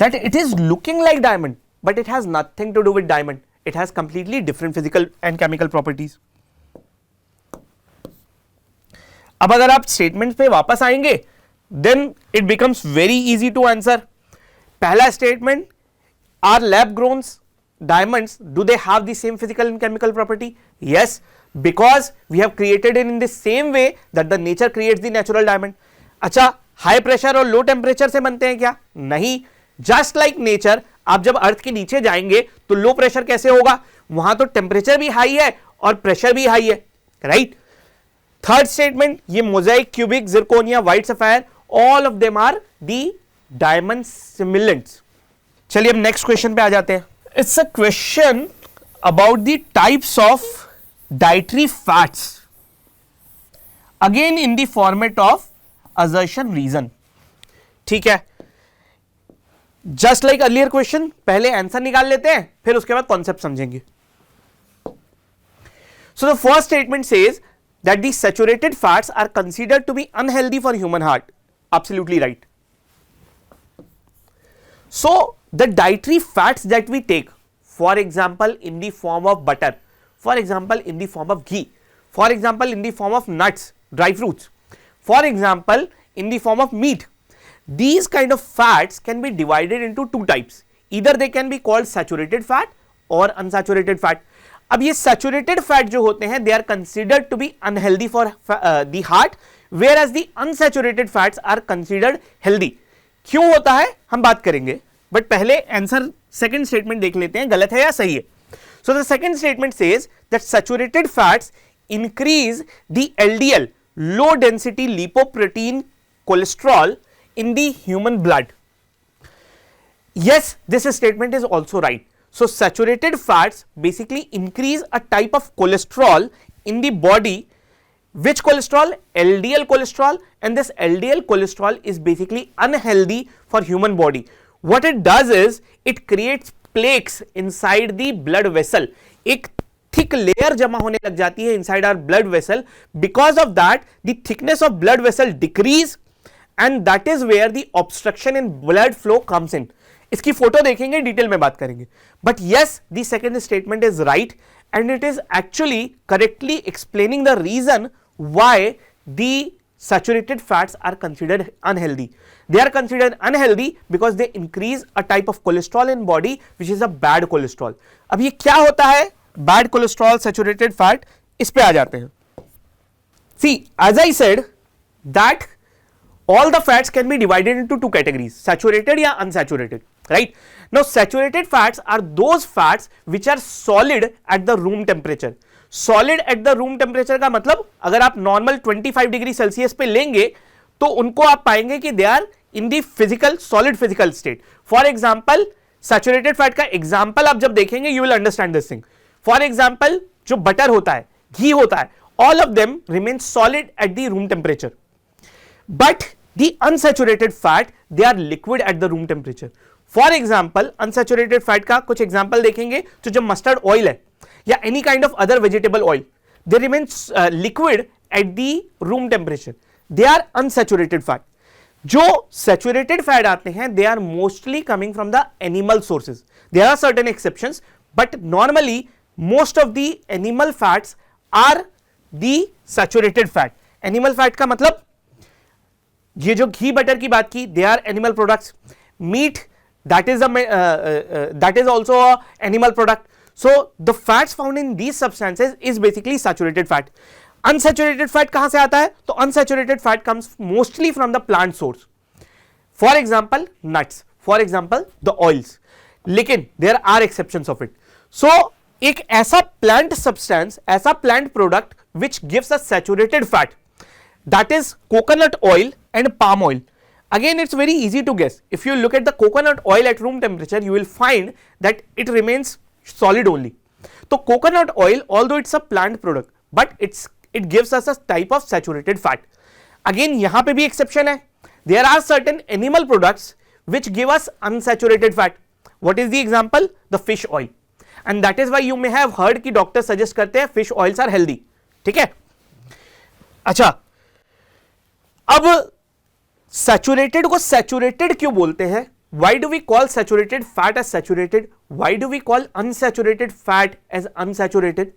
Speaker 1: that it is looking like diamond, but it has nothing to do with diamond. It has completely different physical and chemical properties. अब अगर आप statement पे वापस आएंगे, then it becomes very easy to answer. पहला statement, are lab grown diamonds, do they have the same physical and chemical property? Yes, because we have created it in the same way that the nature creates the natural diamond. अच्छा, high pressure और low temperature से बनते हैं क्या? नहीं. Just like nature, आप जब अर्थ के नीचे जाएंगे तो लो प्रेशर कैसे होगा? वहां तो टेम्परेचर भी हाई है और प्रेशर भी हाई है, राइट? थर्ड स्टेटमेंट, ये mosaic, cubic, zirconia, white sapphire, all of them are the diamond simulants. चलिए अब नेक्स्ट क्वेश्चन पे आ जाते हैं. It's a question about the types of dietary fats, again in the format of assertion reason. ठीक है, just like earlier question, पहले answer निकाल लेते हैं, फिर उसके बाद कॉन्सेप्ट समझेंगे. So the first statement says that the saturated fats are considered to be unhealthy for human heart. Absolutely right. So the dietary fats that we take, for example in the form of butter, for example in the form of ghee, for example in the form of nuts, dry fruits, for example in the form of meat, these kind of fats can be divided into two types. Either they can be called saturated fat or unsaturated fat. अब ये saturated fat जो होते हैं, they are considered to be unhealthy for the heart, whereas the unsaturated fats are considered healthy. क्यों होता है हम बात करेंगे, बट पहले आंसर सेकंड स्टेटमेंट देख लेते हैं, गलत है या सही है. So the second statement says that saturated fats increase the LDL, low density lipoprotein cholesterol in the human blood. Yes, this statement is also right. So saturated fats basically increase a type of cholesterol in the body. Which cholesterol? LDL cholesterol, and this LDL cholesterol is basically unhealthy for human body. What it does is it creates plaques inside the blood vessel. एक thick layer जमा होने लग जाती है inside our blood vessel. Because of that, the thickness of blood vessel decrease, and that is where the obstruction in blood flow comes in. इसकी photo देखेंगे, detail में बात करेंगे. But yes, the second statement is right, and it is actually correctly explaining the reason why the saturated fats are considered unhealthy. They are considered unhealthy because they increase a type of cholesterol in body which is a bad cholesterol. अब ये क्या होता है bad cholesterol, saturated fat? इस पे आ जाते हैं. See, as I said that all the fats can be divided into two categories, saturated या unsaturated, right? Now saturated fats are those fats which are solid at the room temperature. Solid at the room temperature का मतलब अगर आप normal 25 degree Celsius पे लेंगे तो उनको आप पाएंगे कि they are in the physical solid physical state. For example, saturated fat का example आप जब देखेंगे you will understand this thing. For example, जो बटर होता है, घी होता है, all of them remain solid at the room temperature. But the unsaturated fat, they are liquid at the room temperature. For example, unsaturated fat का कुछ example देखेंगे तो जो mustard oil है या any kind of other vegetable oil, they remain liquid at the room temperature. They are unsaturated fat. जो saturated fat आते हैं, they are mostly coming from the animal sources. There are certain exceptions, but normally most of the animal fats are the saturated fat. Animal fat का मतलब ये जो घी butter की बात की, they are animal products. Meat, that is also a animal product. So the fats found in these substances is basically saturated fat. Unsaturated fat कहां से आता है? तो unsaturated fat comes mostly from the plant source. For example, nuts. For example, the oils. लेकिन there are exceptions of it. So एक ऐसा plant substance, ऐसा plant product which gives us saturated fat, that is coconut oil and palm oil. Again, it's very easy to guess. If you look at the coconut oil at room temperature, you will find that it remains solid only. So coconut oil, although it's a plant product, but it gives us a type of saturated fat. Again, यहाँ पे भी exception है. There are certain animal products which give us unsaturated fat. What is the example? The fish oil. And that is why you may have heard कि doctor suggest करते हैं fish oils are healthy. ठीक है? अच्छा, अब saturated को saturated क्यों बोलते हैं? Why do we call saturated fat as saturated? Why do we call unsaturated fat as unsaturated?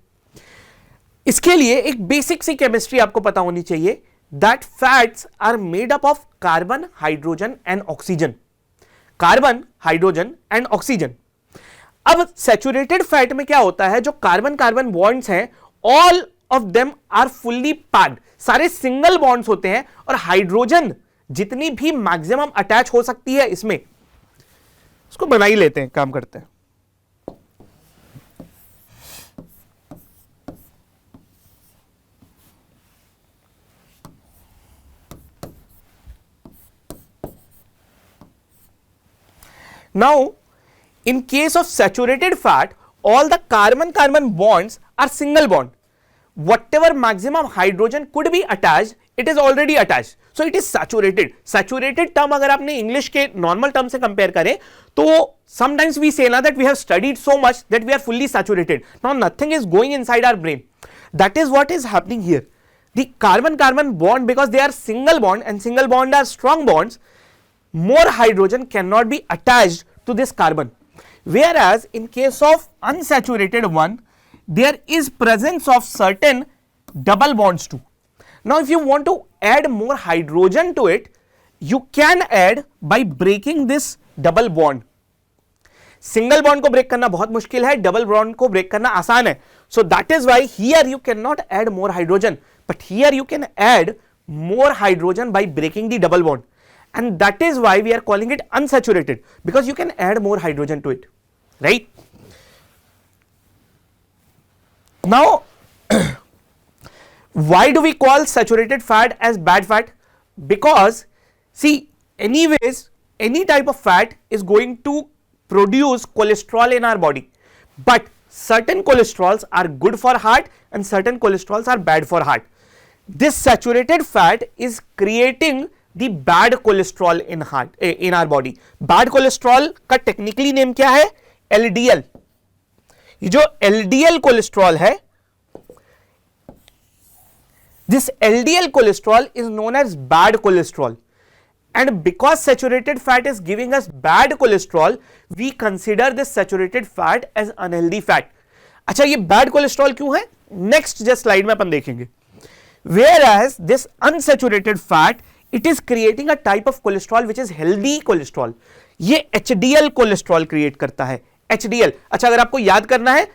Speaker 1: इसके लिए एक बेसिक सी केमिस्ट्री आपको पता होनी चाहिए. That fats are made up of carbon, hydrogen and oxygen. Carbon, hydrogen and oxygen. अब saturated fat में क्या होता है? जो कार्बन कार्बन बॉन्ड्स हैं, all of them are fully packed, सारे सिंगल बॉन्ड्स होते हैं, और हाइड्रोजन जितनी भी मैक्सिमम अटैच हो सकती है इसमें, उसको बना ही लेते हैं, काम करते हैं. Now, in case of saturated fat, all the carbon-carbon bonds are single bond. Whatever maximum hydrogen could be attached, it is already attached. So it is saturated. Saturated term अगर आपने English के normal term से compare करें, तो sometimes we say ना that we have studied so much that we are fully saturated. Now nothing is going inside our brain. That is what is happening here. The carbon-carbon bond, because they are single bond and single bond are strong bonds, more hydrogen cannot be attached to this carbon. Whereas in case of unsaturated one, there is presence of certain double bonds too. Now if you want to add more hydrogen to it, you can add by breaking this double bond. Single bond को break करना बहुत मुश्किल है, double bond को break करना आसान है. So that is why here you cannot add more hydrogen, but here you can add more hydrogen by breaking the double bond. And that is why we are calling it unsaturated, because you can add more hydrogen to it, right? Now, why do we call saturated fat as bad fat? Because see, anyways, any type of fat is going to produce cholesterol in our body, but certain cholesterols are good for heart and certain cholesterols are bad for heart. This saturated fat is creating the bad cholesterol in our body. Bad cholesterol का technically name क्या है? LDL. ये जो LDL cholesterol है, this LDL cholesterol is known as bad cholesterol, and because saturated fat is giving us bad cholesterol, we consider this saturated fat as unhealthy fat. अच्छा, ये bad cholesterol क्यों है? Next just slide में अपन देखेंगे. Whereas this unsaturated fat, it is creating a type of cholesterol which is healthy cholesterol. ये HDL cholesterol create करता है. HDL, अच्छा अगर आपको याद करना है,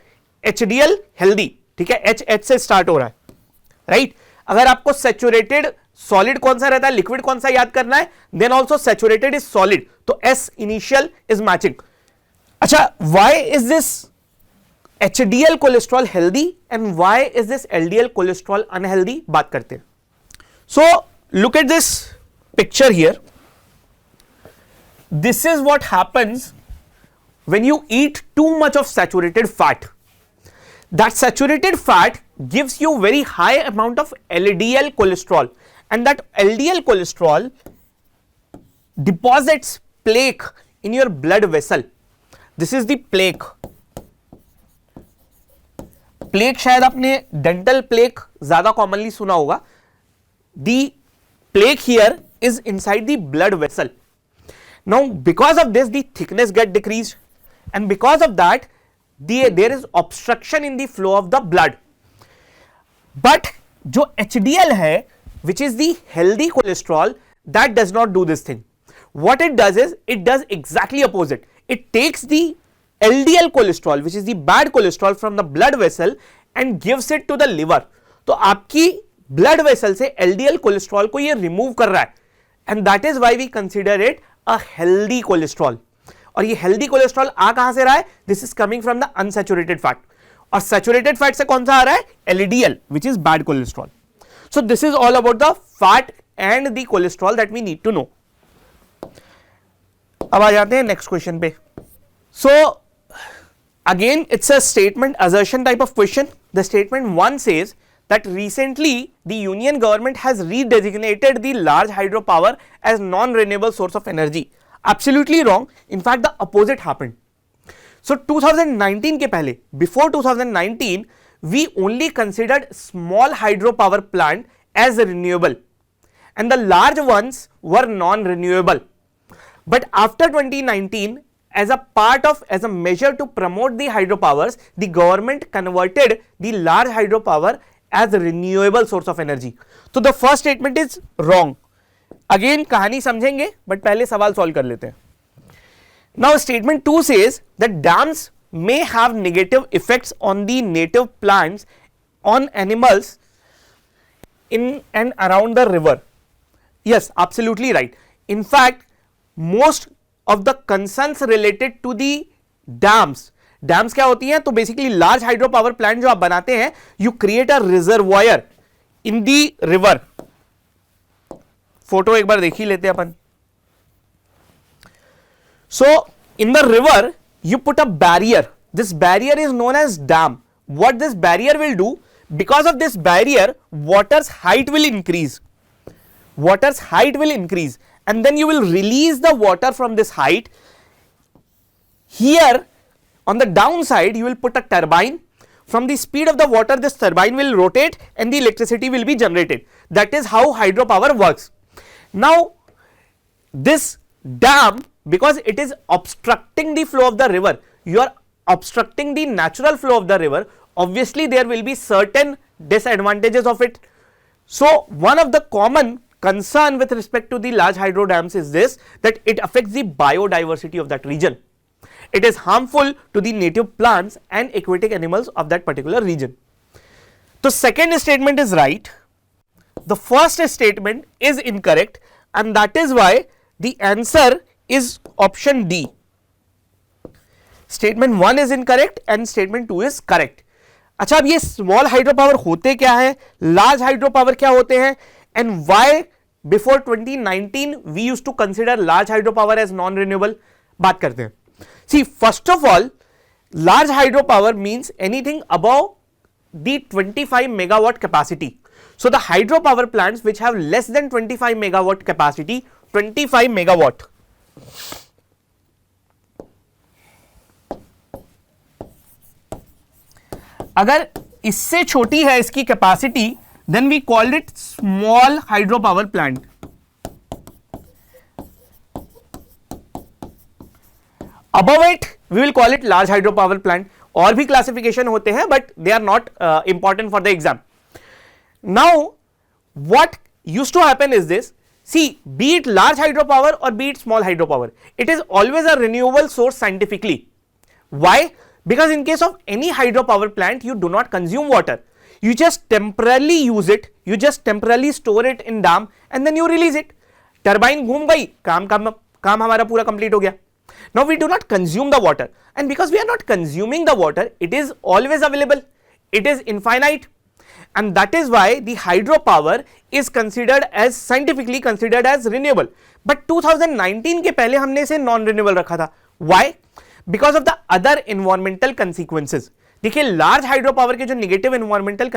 Speaker 1: HDL healthy, ठीक है, एच से स्टार्ट हो रहा है, राइट। अगर आपको सैचुरेटेड सॉलिड कौन सा रहता है, लिक्विड कौन सा याद करना है, then also saturated is solid, तो एस इनिशियल इज मैचिंग। अच्छा, why is this HDL cholesterol healthy and why is this LDL cholesterol unhealthy, बात करते हैं। So look at this picture here, this is what happens when you eat too much of saturated fat. That saturated fat gives you very high amount of LDL cholesterol, and that LDL cholesterol deposits plaque in your blood vessel. This is the plaque. Plaque शायद आपने dental plaque ज्यादा commonly सुना होगा. The plaque here is inside the blood vessel. Now because of this the thickness get decreased, and because of that there is obstruction in the flow of the blood. But जो HDL है, which is the healthy cholesterol, that does not do this thing. What it does is it does exactly opposite. It takes the LDL cholesterol, which is the bad cholesterol, from the blood vessel and gives it to the liver. तो आपकी blood vessel से LDL cholesterol को ये remove कर रहा है, and that is why we consider it a healthy cholesterol. और ये healthy cholesterol आ कहां से रहा है? This is coming from the unsaturated fat. और saturated fat से कौन सा आ रहा है? LDL, which is bad cholesterol. So this is all about the fat and the cholesterol that we need to know. अब आ जाते हैं next question पे. So again it's a statement assertion type of question. The statement 1 says that recently the union government has redesignated the large hydropower as non-renewable source of energy. Absolutely wrong. In fact the opposite happened. So 2019 के पहले, before 2019 we only considered small hydropower plant as renewable and the large ones were non-renewable. But after 2019, as a measure to promote the hydropowers, the government converted the large hydropower as a renewable source of energy. So the first statement is wrong. Again कहानी समझेंगे, but पहले सवाल solve कर लेते हैं. Now statement 2 says that dams may have negative effects on the native plants, on animals in and around the river. Yes, absolutely right. In fact, most of the concerns related to the dams क्या होती हैं? तो basically large hydropower plant जो आप बनाते हैं, you create a reservoir in the river. Photo एक बार देख ही लेते हैं अपन. So in the river you put a barrier. This barrier is known as dam. What this barrier will do? Because of this barrier, water's height will increase. Water's height will increase, and then you will release the water from this height. Here on the downside you will put a turbine. From the speed of the water this turbine will rotate and the electricity will be generated. That is how hydropower works. Now this dam, because it is obstructing the flow of the river, you are obstructing the natural flow of the river, obviously there will be certain disadvantages of it. So one of the common concern with respect to the large hydro dams is this, that it affects the biodiversity of that region. It is harmful to the native plants and aquatic animals of that particular region. The second statement is right. The first statement is incorrect, and that is why the answer is option D. Statement 1 is incorrect and statement 2 is correct. अच्छा, अब ये small hydropower होते क्या है, large hydropower क्या होते हैं, and why before 2019 we used to consider large hydropower as non-renewable, बात करते हैं. See, first of all, large hydropower means anything above the 25 megawatt capacity. So the hydropower plants which have less than 25 megawatt capacity, 25 megawatt. अगर इससे छोटी है इसकी capacity, then we call it small hydropower plant. Above it we will call it large hydropower plant. और भी classification होते हैं, but they are not important for the exam. Now what used to happen is this. See, be it large hydropower or be it small hydropower, it is always a renewable source scientifically. Why? Because in case of any hydropower plant, you do not consume water. You just temporarily use it, you just temporarily store it in dam and then you release it. Turbine घूम गई, काम हमारा पूरा complete हो गया. Now we do not consume the water, and because we are not consuming the water, it is always available, it is infinite, and that is why the hydropower is considered as scientifically considered as renewable. But 2019 के पहले हमने इसे non renewable रखा था. Why? Because of the other environmental consequences. देखिए large hydro power के जो negative environmental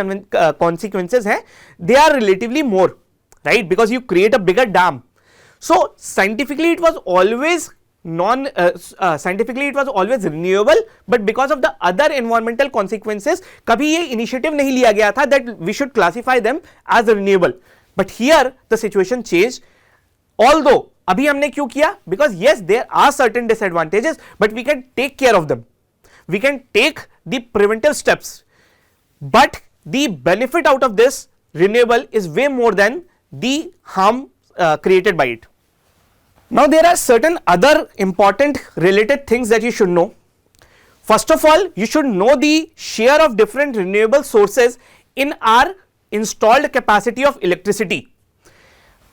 Speaker 1: consequences हैं, they are relatively more, right, because you create a bigger dam. So scientifically it was always scientifically it was always renewable, but because of the other environmental consequences कभी ये initiative नहीं लिया गया था that we should classify them as renewable. But here the situation change. Although अभी हमने क्यों किया? Because yes there are certain disadvantages, but we can take care of them. We can take the preventive steps, but the benefit out of this renewable is way more than the harm created by it. Now there are certain other important related things that you should know. First of all, you should know the share of different renewable sources in our installed capacity of electricity.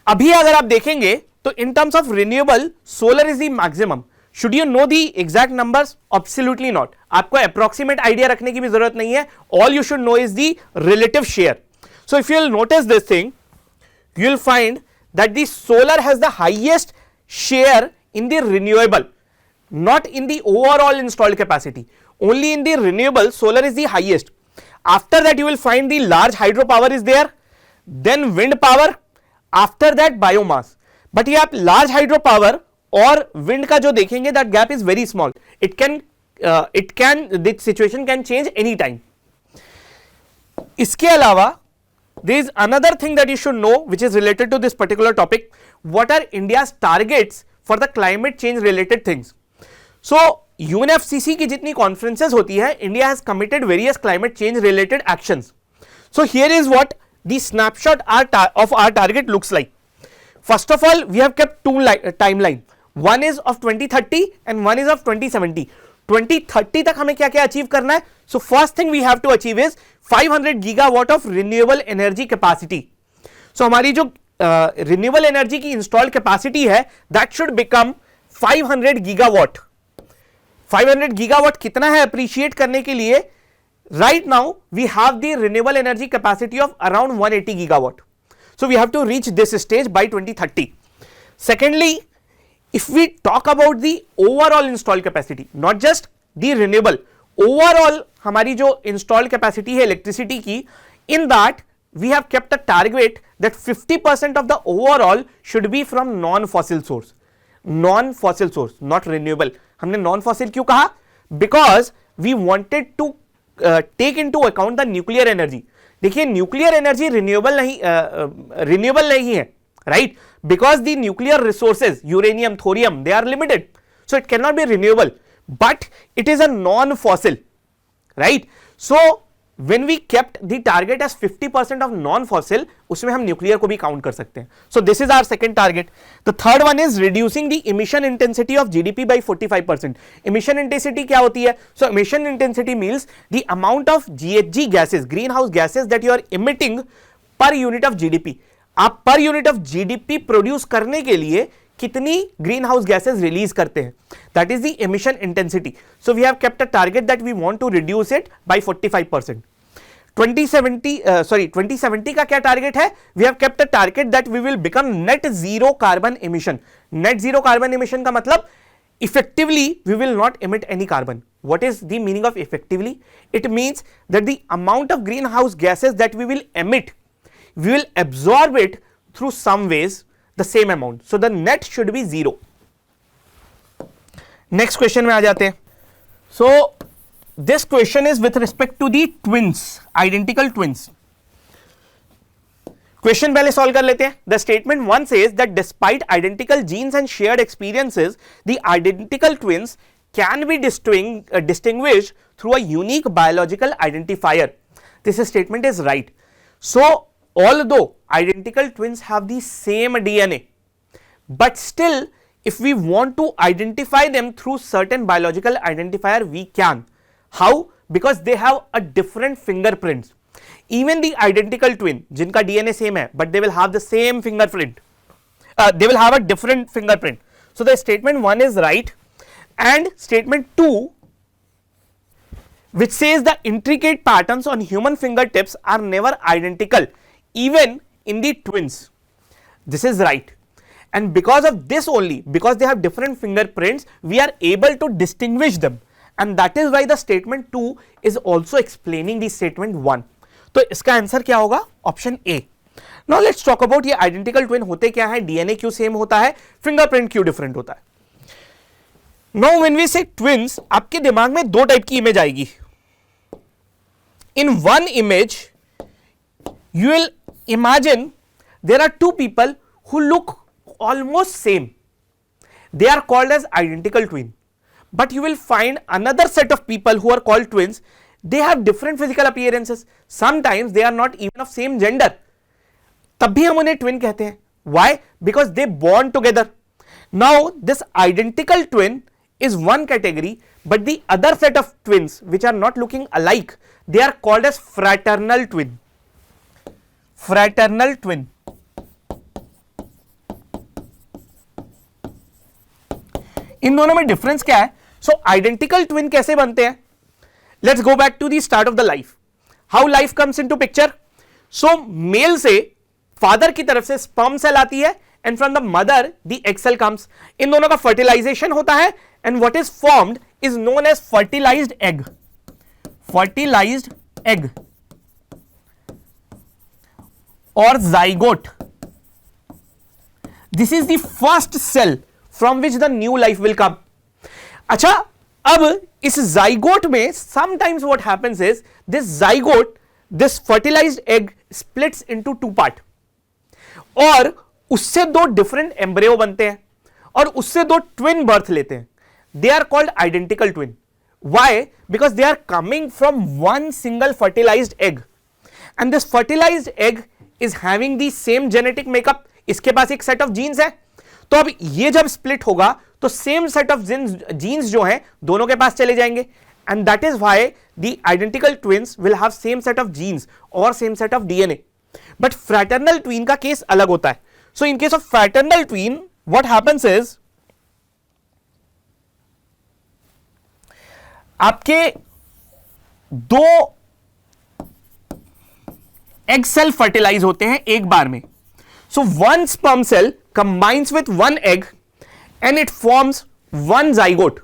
Speaker 1: अभी अगर आप देखेंगे तो in terms of renewable, solar is the maximum. Should you know the exact numbers? Absolutely not. आपको approximate idea रखने की भी जरूरत नहीं है. All you should know is the relative share. So if you'll notice this thing, you'll find that the solar has the highest share in the renewable, not in the overall installed capacity. Only in the renewable, solar is the highest. After that, you will find the large hydropower is there, then wind power, after that biomass. But ये आप large hydropower और wind का जो देखेंगे that gap is very small. It can the situation can change any time. इसके अलावा there is another thing that you should know which is related to this particular topic. What are India's targets for the climate change related things? So UNFCC की जितनी conferences होती है, India has committed various climate change related actions. So here is what the snapshot of our target looks like. First of all, we have kept two timeline. One is of 2030 and one is of 2070. 2030 तक हमें क्या क्या achieve करना है? So first thing we have to achieve is 500 gigawatt of renewable energy capacity. So हमारी जो renewable energy की installed capacity है, that should become 500 gigawatt. 500 gigawatt कितना है appreciate करने के लिए? Right now we have the renewable energy capacity of around 180 gigawatt. So we have to reach this stage by 2030. Secondly, if we talk about the overall installed capacity, not just the renewable, overall हमारी जो installed capacity है electricity की, in that we have kept a target that 50% of the overall should be from non-fossil source. Non-fossil source, not renewable. हमने non-fossil क्यों कहा? Because we wanted to take into account the nuclear energy. देखिए nuclear energy renewable नहीं है, right, because the nuclear resources uranium, thorium, they are limited, so it can not be renewable, but it is a non fossil, right. So when we kept the target as 50% of non fossil, उसमें हम nuclear को भी count कर सकते हैं. So this is our second target. The third one is reducing the emission intensity of GDP by 45%. Emission intensity क्या होती है? So emission intensity means the amount of GHG gases, greenhouse gases that you are emitting per unit of GDP. आप per unit of GDP produce करने के लिए कितनी green house gases release करते हैं, that is the emission intensity. So we have kept a target that we want to reduce it by 45%. 2070 का क्या target है? We have kept a target that we will become net zero carbon emission. Net zero carbon emission का मतलब effectively we will not emit any carbon. What is the meaning of effectively? It means that the amount of greenhouse gases that we will emit, we will absorb it through some ways, the same amount. So the net should be zero. Next question में आ जाते हैं. So this question is with respect to the twins, identical twins. Question पहले solve कर लेते हैं. The statement one says that despite identical genes and shared experiences, the identical twins can be distinguished through a unique biological identifier. This statement is right. So although identical twins have the same DNA, but still if we want to identify them through certain biological identifier, we can. How? Because they have a different fingerprints. Even the identical twin जिनका DNA same है, but they will have the same fingerprint, they will have a different fingerprint. So the statement 1 is right, and statement 2, which says the intricate patterns on human fingertips are never identical even in the twins. This is right, and because of this only, because they have different fingerprints, we are able to distinguish them, and that is why the statement 2 is also explaining the statement 1. तो इसका answer क्या होगा? Option A. Now let's talk about ये identical twin होते क्या है, DNA क्यों same होता है, फिंगरप्रिंट क्यों डिफरेंट होता है. नाउ व्हेन वी से ट्विन्स, आपके दिमाग में दो टाइप की इमेज आएगी. In one image you will imagine there are two people who look almost same. They are called as identical twin. But you will find another set of people who are called twins. They have different physical appearances. Sometimes they are not even of same gender. तब भी हम उन्हें twin कहते हैं. Why? Because they born together. Now this identical twin is one category, but the other set of twins which are not looking alike, they are called as fraternal twin. Fraternal twin. इन दोनों में difference क्या है? सो identical twin कैसे बनते हैं? Let's go back to the start of the life. How life comes into picture? So male से father की तरफ से स्पर्म सेल आती है, and from the mother the egg cell comes. इन दोनों का फर्टिलाइजेशन होता है, and what is formed is known as fertilised egg. Fertilised egg or zygote. This is the first cell from which the new life will come. अच्छा, अब इस zygote में sometimes what happens is this zygote, this fertilized egg splits into two part, और उससे दो different embryo बनते हैं और उससे दो twin birth लेते हैं. They are called identical twin. Why? Because they are coming from one single fertilized egg, and this fertilized egg is having the same genetic makeup. इसके पास एक सेट ऑफ जीन्स है, तो अब ये जब स्प्लिट होगा तो सेम सेट ऑफ जीन्स जो हैं दोनों के पास चले जाएंगे, and that is why the identical twins will have same set of genes और same set of DNA. But fraternal twin का केस अलग होता है. So in case of fraternal twin what happens is, आपके दो एग सेल फर्टिलाइज होते हैं एक बार में. So one sperm cell combines with one egg and it forms one zygote.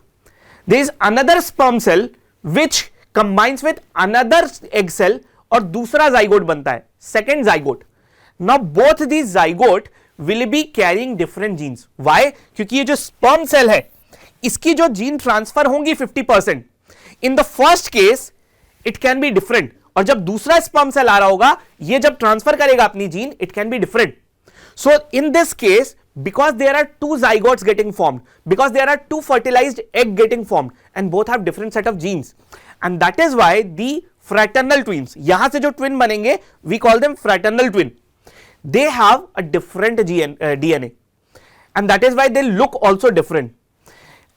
Speaker 1: There is another sperm cell which combines with another egg cell और दूसरा zygote बनता है, second zygote. Now both these zygote will be carrying different genes. Why? क्योंकि ये जो sperm cell है इसकी जो जीन ट्रांसफर होंगी 50%. In the first case it can be different, और जब दूसरा स्पर्म सेल आ रहा होगा ये जब ट्रांसफर करेगा अपनी gene, it can be different. So in this case, because there are two zygotes getting formed, because there are two fertilized egg getting formed, and both have different set of genes, and that is why the fraternal twins, यहां से जो twin बनेंगे we call them fraternal twin, they have a different DNA, and that is why they look also different.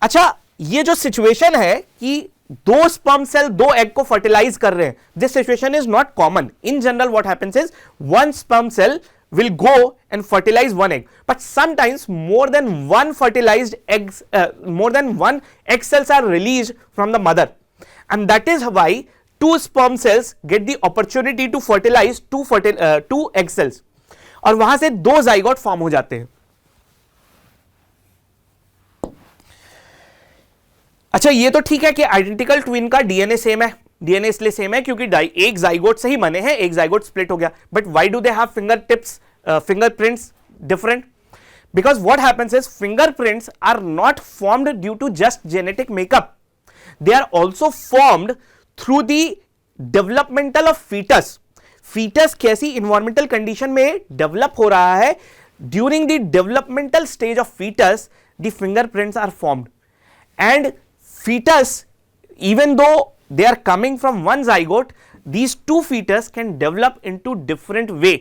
Speaker 1: अच्छा, ये जो situation है कि दो स्पर्म सेल दो एग को फर्टिलाइज कर रहे हैं, this situation is not common. In general what happens is one sperm cell will go and fertilize one egg, but sometimes more than one fertilized eggs, more than one egg cells are released from the mother, and that is why two sperm cells get the opportunity to fertilize two egg cells, और वहां से दो zygote form हो जाते हैं. अच्छा, ये तो ठीक है कि आइडेंटिकल ट्विन का डीएनए सेम है. डीएनए इसलिए सेम है क्योंकि एक जाइगोट से ही बने हैं, एक जाइगोट स्प्लिट हो गया. But why do they have fingerprints different? Because what happens is fingerprints are not formed due to just genetic makeup, they are also formed through the developmental of foetus. Foetus कैसी environmental condition में develop हो रहा है, during the developmental stage of foetus the fingerprints are formed, and foetus even though they are coming from one zygote, these two fetus can develop into different way,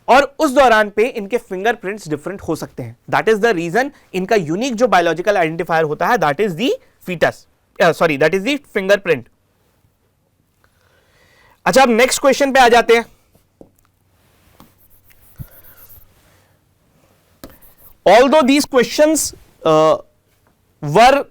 Speaker 1: और उस दौरान पे इनके fingerprints different हो सकते हैं. दैट इज द रीजन इनका unique जो बायोलॉजिकल आइडेंटिफायर होता है, that is the foetus, sorry that is the fingerprint. अच्छा, अब नेक्स्ट क्वेश्चन पे आ जाते हैं। Although these questions were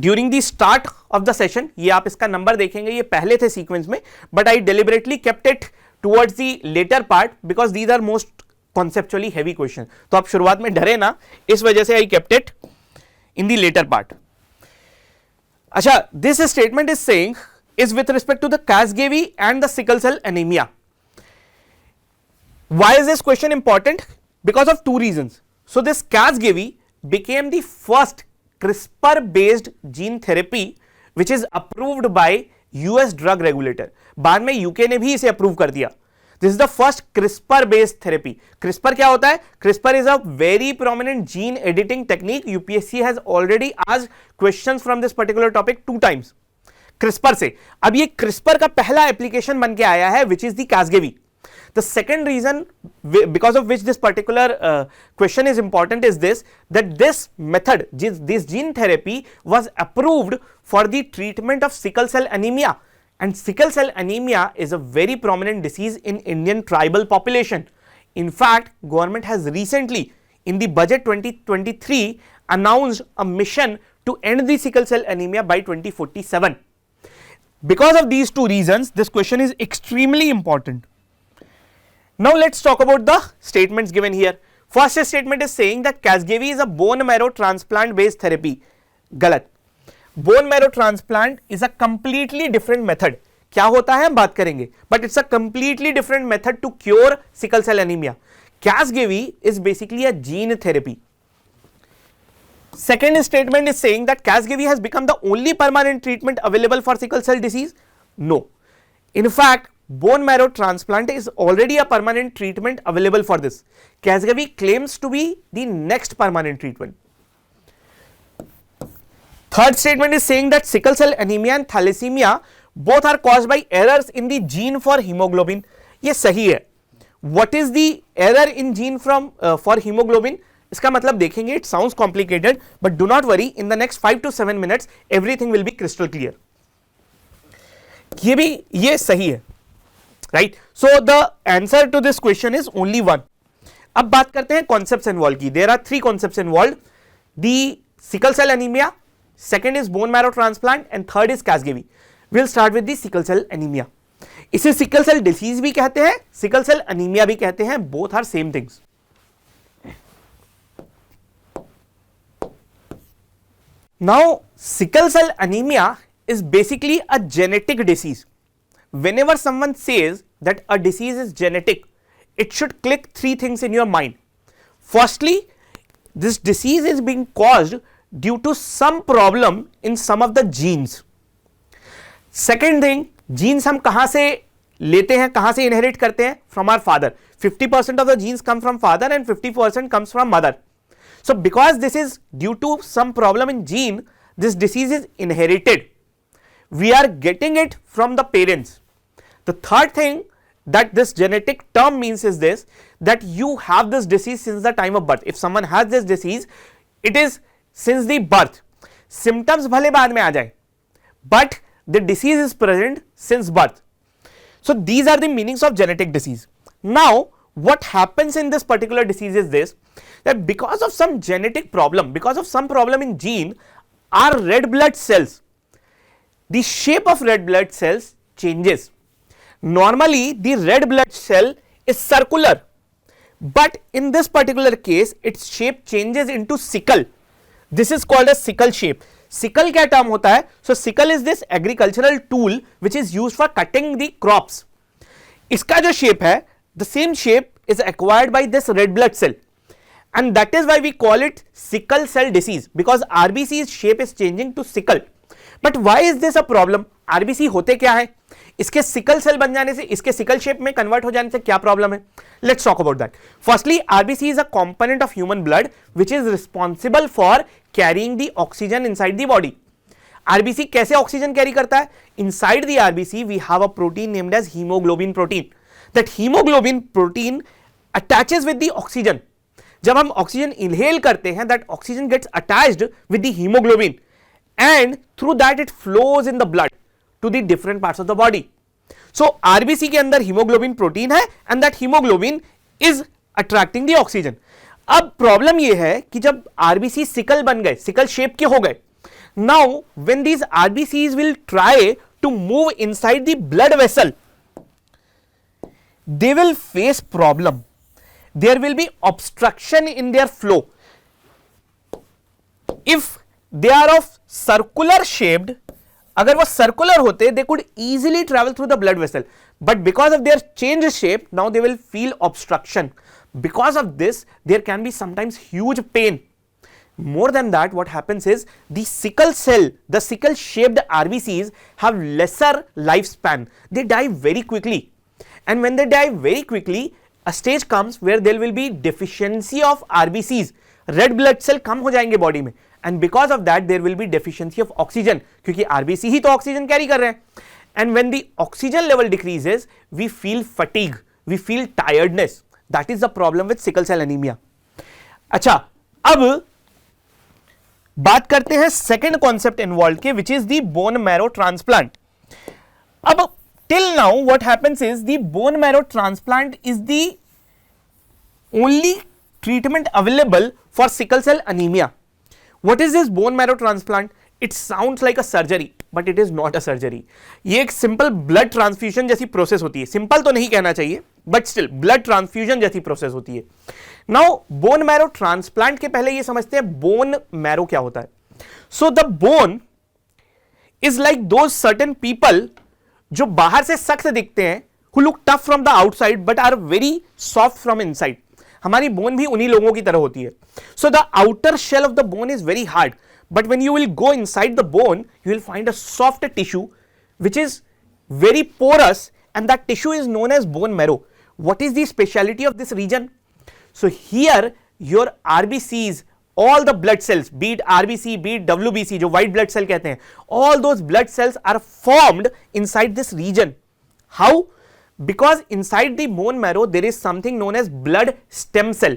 Speaker 1: during the start of the session, ये आप इसका नंबर देखेंगे, ये पहले थे सीक्वेंस में, but I deliberately kept it towards the later part because these are most conceptually heavy questions. तो आप शुरुआत में डरे ना, इस वजह से I kept it in the later part. अच्छा, this statement is saying is with respect to the Casgevy and the sickle cell anemia. Why is this question important? Because of two reasons. So this Casgevy became the first CRISPR based gene therapy which is approved by US drug regulator. बाद में UK ने भी इसे approve कर दिया. This is the first CRISPR based therapy. CRISPR क्या होता है? CRISPR is a very prominent gene editing technique. UPSC has already asked questions from this particular topic 2 times. CRISPR से अब ये CRISPR का पहला एप्लीकेशन बन के आया है which is the Casgevy. The second reason because of which this particular question is important is this, that this method, this gene therapy was approved for the treatment of sickle cell anemia, and sickle cell anemia is a very prominent disease in Indian tribal population. In fact, government has recently in the budget 2023 announced a mission to end the sickle cell anemia by 2047. Because of these two reasons, this question is extremely important. Now let's talk about the statements given here. First statement is saying that Casgevy is a bone marrow transplant based therapy. गलत. Bone marrow transplant is a completely different method. क्या होता है हम बात करेंगे, but it's a completely different method to cure sickle cell anemia. Casgevy is basically a gene therapy. Second statement is saying that Casgevy has become the only permanent treatment available for sickle cell disease. No. In fact, bone marrow transplant is already a permanent treatment available for this. Casgevy claims to be the next permanent treatment. Third statement is saying that sickle cell anemia and thalassemia both are caused by errors in the gene for hemoglobin. ये सही है. What is the error in gene from for hemoglobin? इसका मतलब देखेंगे, it sounds complicated, but do not worry, in the next 5 to 7 minutes everything will be crystal clear. ये सही है, right? So the answer to this question is only one. अब बात करते हैं concepts involved की. There are 3 concepts involved. The sickle cell anemia, second is bone marrow transplant, and third is Casgevy. We'll start with the sickle cell anemia. इसे sickle cell disease भी कहते हैं, sickle cell anemia भी कहते हैं. Both are same things. Now sickle cell anemia is basically a genetic disease. Whenever someone says that a disease is genetic, it should click 3 things in your mind. Firstly, this disease is being caused due to some problem in some of the genes. Second thing, genes हम कहाँ से लेते हैं, कहाँ से inherit करते हैं? From our father. 50% of the genes come from father and 50% comes from mother. So because this is due to some problem in gene, this disease is inherited. We are getting it from the parents. The third thing that this genetic term means is this, that you have this disease since the time of birth. If someone has this disease, it is since the birth. Symptoms भले बाद में आ जाए, but the disease is present since birth. So these are the meanings of genetic disease. Now what happens in this particular disease is this, that because of some genetic problem, because of some problem in gene, our red blood cells, the shape of red blood cells changes. Normally the red blood cell is circular, but in this particular case its shape changes into sickle. This is called a sickle shape. Sickle क्या term होता है? So sickle is this agricultural tool which is used for cutting the crops. इसका जो shape है, the same shape is acquired by this red blood cell, and that is why we call it sickle cell disease, because RBC's shape is changing to sickle. But why is this a problem? RBC होते क्या है? इसके sickle cell बन जाने से, इसके sickle shape में convert हो जाने से क्या प्रॉब्लम है? Let's talk about that. Firstly, RBC is a component of human blood which is responsible for carrying the oxygen inside the body. RBC कैसे ऑक्सीजन कैरी करता है? Inside the RBC we have a protein named as haemoglobin protein. That haemoglobin protein attaches with the oxygen. जब हम oxygen inhale करते हैं, that oxygen gets attached with the haemoglobin and through that it flows in the blood to the different parts of the body. So RBC के अंदर haemoglobin protein है and that haemoglobin is attracting the oxygen. अब problem यह है कि जब RBC sickle बन गए, सिकल शेप के हो गए, now when these RBCs will try to move inside the blood vessel, they will face problem. There will be obstruction in their flow. If they are of circular shaped, अगर वो circular होते, they could easily travel through the blood vessel. But because of their changed shape, now they will feel obstruction. Because of this, there can be sometimes huge pain. More than that, what happens is the sickle cell, the sickle shaped RBCs have lesser lifespan. They die very quickly. And when they die very quickly, a stage comes where there will be deficiency of RBCs. Red blood cell कम हो जाएंगे body में, and because of that there will be deficiency of oxygen, क्योंकि RBC ही तो oxygen carry कर रहे हैं. And when the oxygen level decreases, we feel fatigue, we feel tiredness. That is the problem with sickle cell anemia. अच्छा, अब बात करते हैं सेकेंड कॉन्सेप्ट इन्वॉल्व के, विच is the bone marrow transplant. अब till now what happens is the bone marrow transplant is the only treatment available for sickle cell anemia. What is this bone marrow transplant? It sounds like a surgery, but it is not a surgery. ये एक simple blood transfusion जैसी process होती है. Simple तो नहीं कहना चाहिए, but still blood transfusion जैसी प्रोसेस होती है. नाउ बोन मैरो ट्रांसप्लांट के पहले ये समझते हैं बोन मैरो क्या होता है. So the bone is like those certain people जो बाहर से सख्त दिखते हैं, who look tough from the outside but are very soft from inside. हमारी बोन भी उन्हीं लोगों की तरह होती है. So the outer shell of the bone is very hard, but when you will go inside the bone, you will find a soft tissue which is very porous, and that tissue is known as bone marrow. What is the speciality of this region? So here your RBCs, all the blood cells, be it RBC, be it WBC, जो white blood cell कहते हैं, all those blood cells are formed inside this region. How? Because inside the bone marrow there is something known as blood stem cell.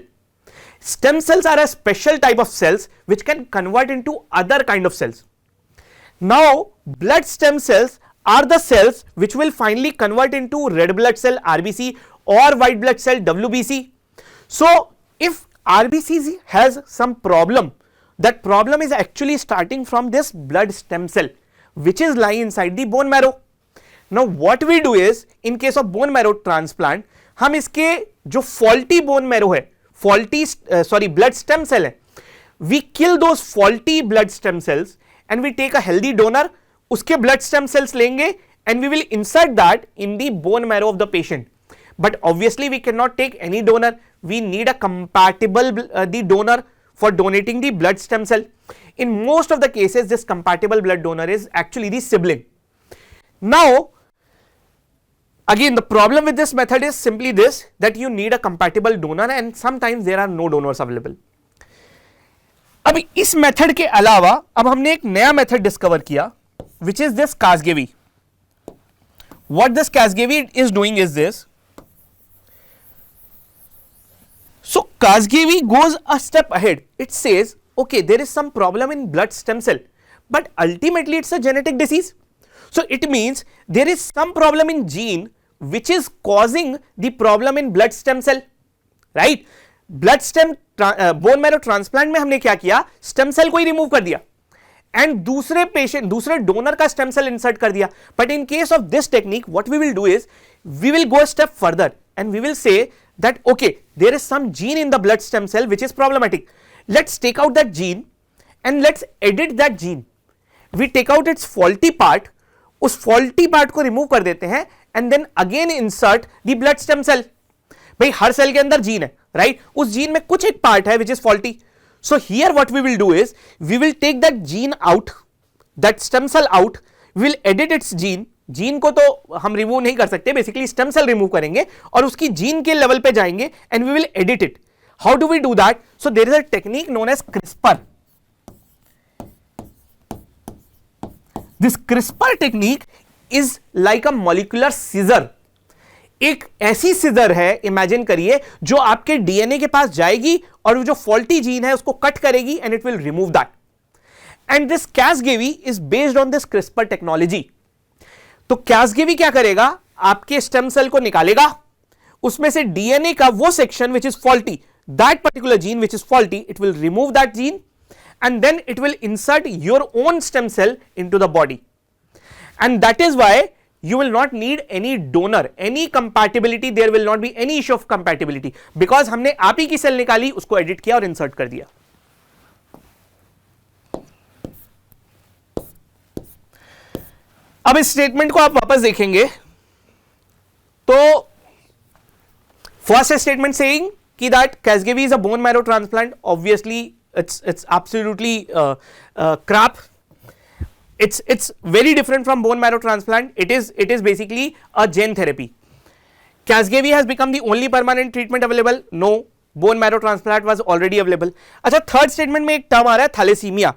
Speaker 1: Stem cells are a special type of cells which can convert into other kind of cells. Now blood stem cells are the cells which will finally convert into red blood cell RBC or white blood cell WBC. So if RBC has some problem, that problem is actually starting from this blood stem cell which is lying inside the bone marrow. Now what we do is, in case of bone marrow transplant, हम इसके जो faulty bone marrow है, blood stem cell है, we kill those faulty blood stem cells and we take a healthy donor, उसके blood stem cells लेंगे and we will insert that in the bone marrow of the patient. But obviously we cannot take any donor. We need a compatible the donor for donating the blood stem cell. In most of the cases, this compatible blood donor is actually the sibling. Now, again, the problem with this method is simply this, that you need a compatible donor and sometimes there are no donors available. अब इस method के अलावा अब हमने एक नया method discover किया, which is this Casgevy. What this Casgevy is doing is this. So Casgevy goes a step ahead. It says, okay, there is some problem in blood stem cell, but ultimately it's a genetic disease. So it means there is some problem in gene which is causing the problem in blood stem cell, right? Blood stem bone marrow transplant में हमने क्या किया, stem cell को ही remove कर दिया and दूसरे patient, दूसरे donor का stem cell insert कर दिया. But in case of this technique, what we will do is, we will go a step further and we will say that okay, there is some gene in the blood stem cell which is problematic. Let's take out that gene and let's edit that gene. We take out its faulty part, उस faulty part को remove कर देते हैं and then again insert the blood stem cell. भाई हर cell के अंदर gene है, right? उस जीन में कुछ एक पार्ट है which is faulty. So here what we will do is, we will take that gene out, that stem cell out, we will edit its gene. Gene को तो हम रिमूव नहीं कर सकते, बेसिकली स्टेम सेल रिमूव करेंगे और उसकी gene के लेवल पे जाएंगे and we will edit it. How do we do that? So there is a technique known as CRISPR. This CRISPR technique is like a molecular scissor. एक ऐसी scissor है, imagine करिए, जो आपके डीएनए के पास जाएगी और जो फॉल्टी जीन है उसको कट करेगी and it will remove that. And this Casgevy is based on this CRISPR technology. तो Casgevy क्या करेगा, आपके स्टेम सेल को निकालेगा, उसमें से डीएनए का वो section which is faulty, that particular gene which is faulty, it will remove that gene and then it will insert your own stem cell into the body, and that is why you will not need any donor, any compatibility, there will not be any issue of compatibility because हमने आप ही की cell निकाली, उसको edit किया और insert कर दिया। अब इस स्टेटमेंट को आप वापस देखेंगे तो फर्स्ट स्टेटमेंट सेइंग कि that Casgevy is a bone marrow transplant, obviously it's absolutely crap. It's very different from bone marrow transplant. It is basically a gene therapy. Casgevy has become the only permanent treatment available. No, bone marrow transplant was already available. अच्छा, third statement में एक term आ रहा है thalassaemia,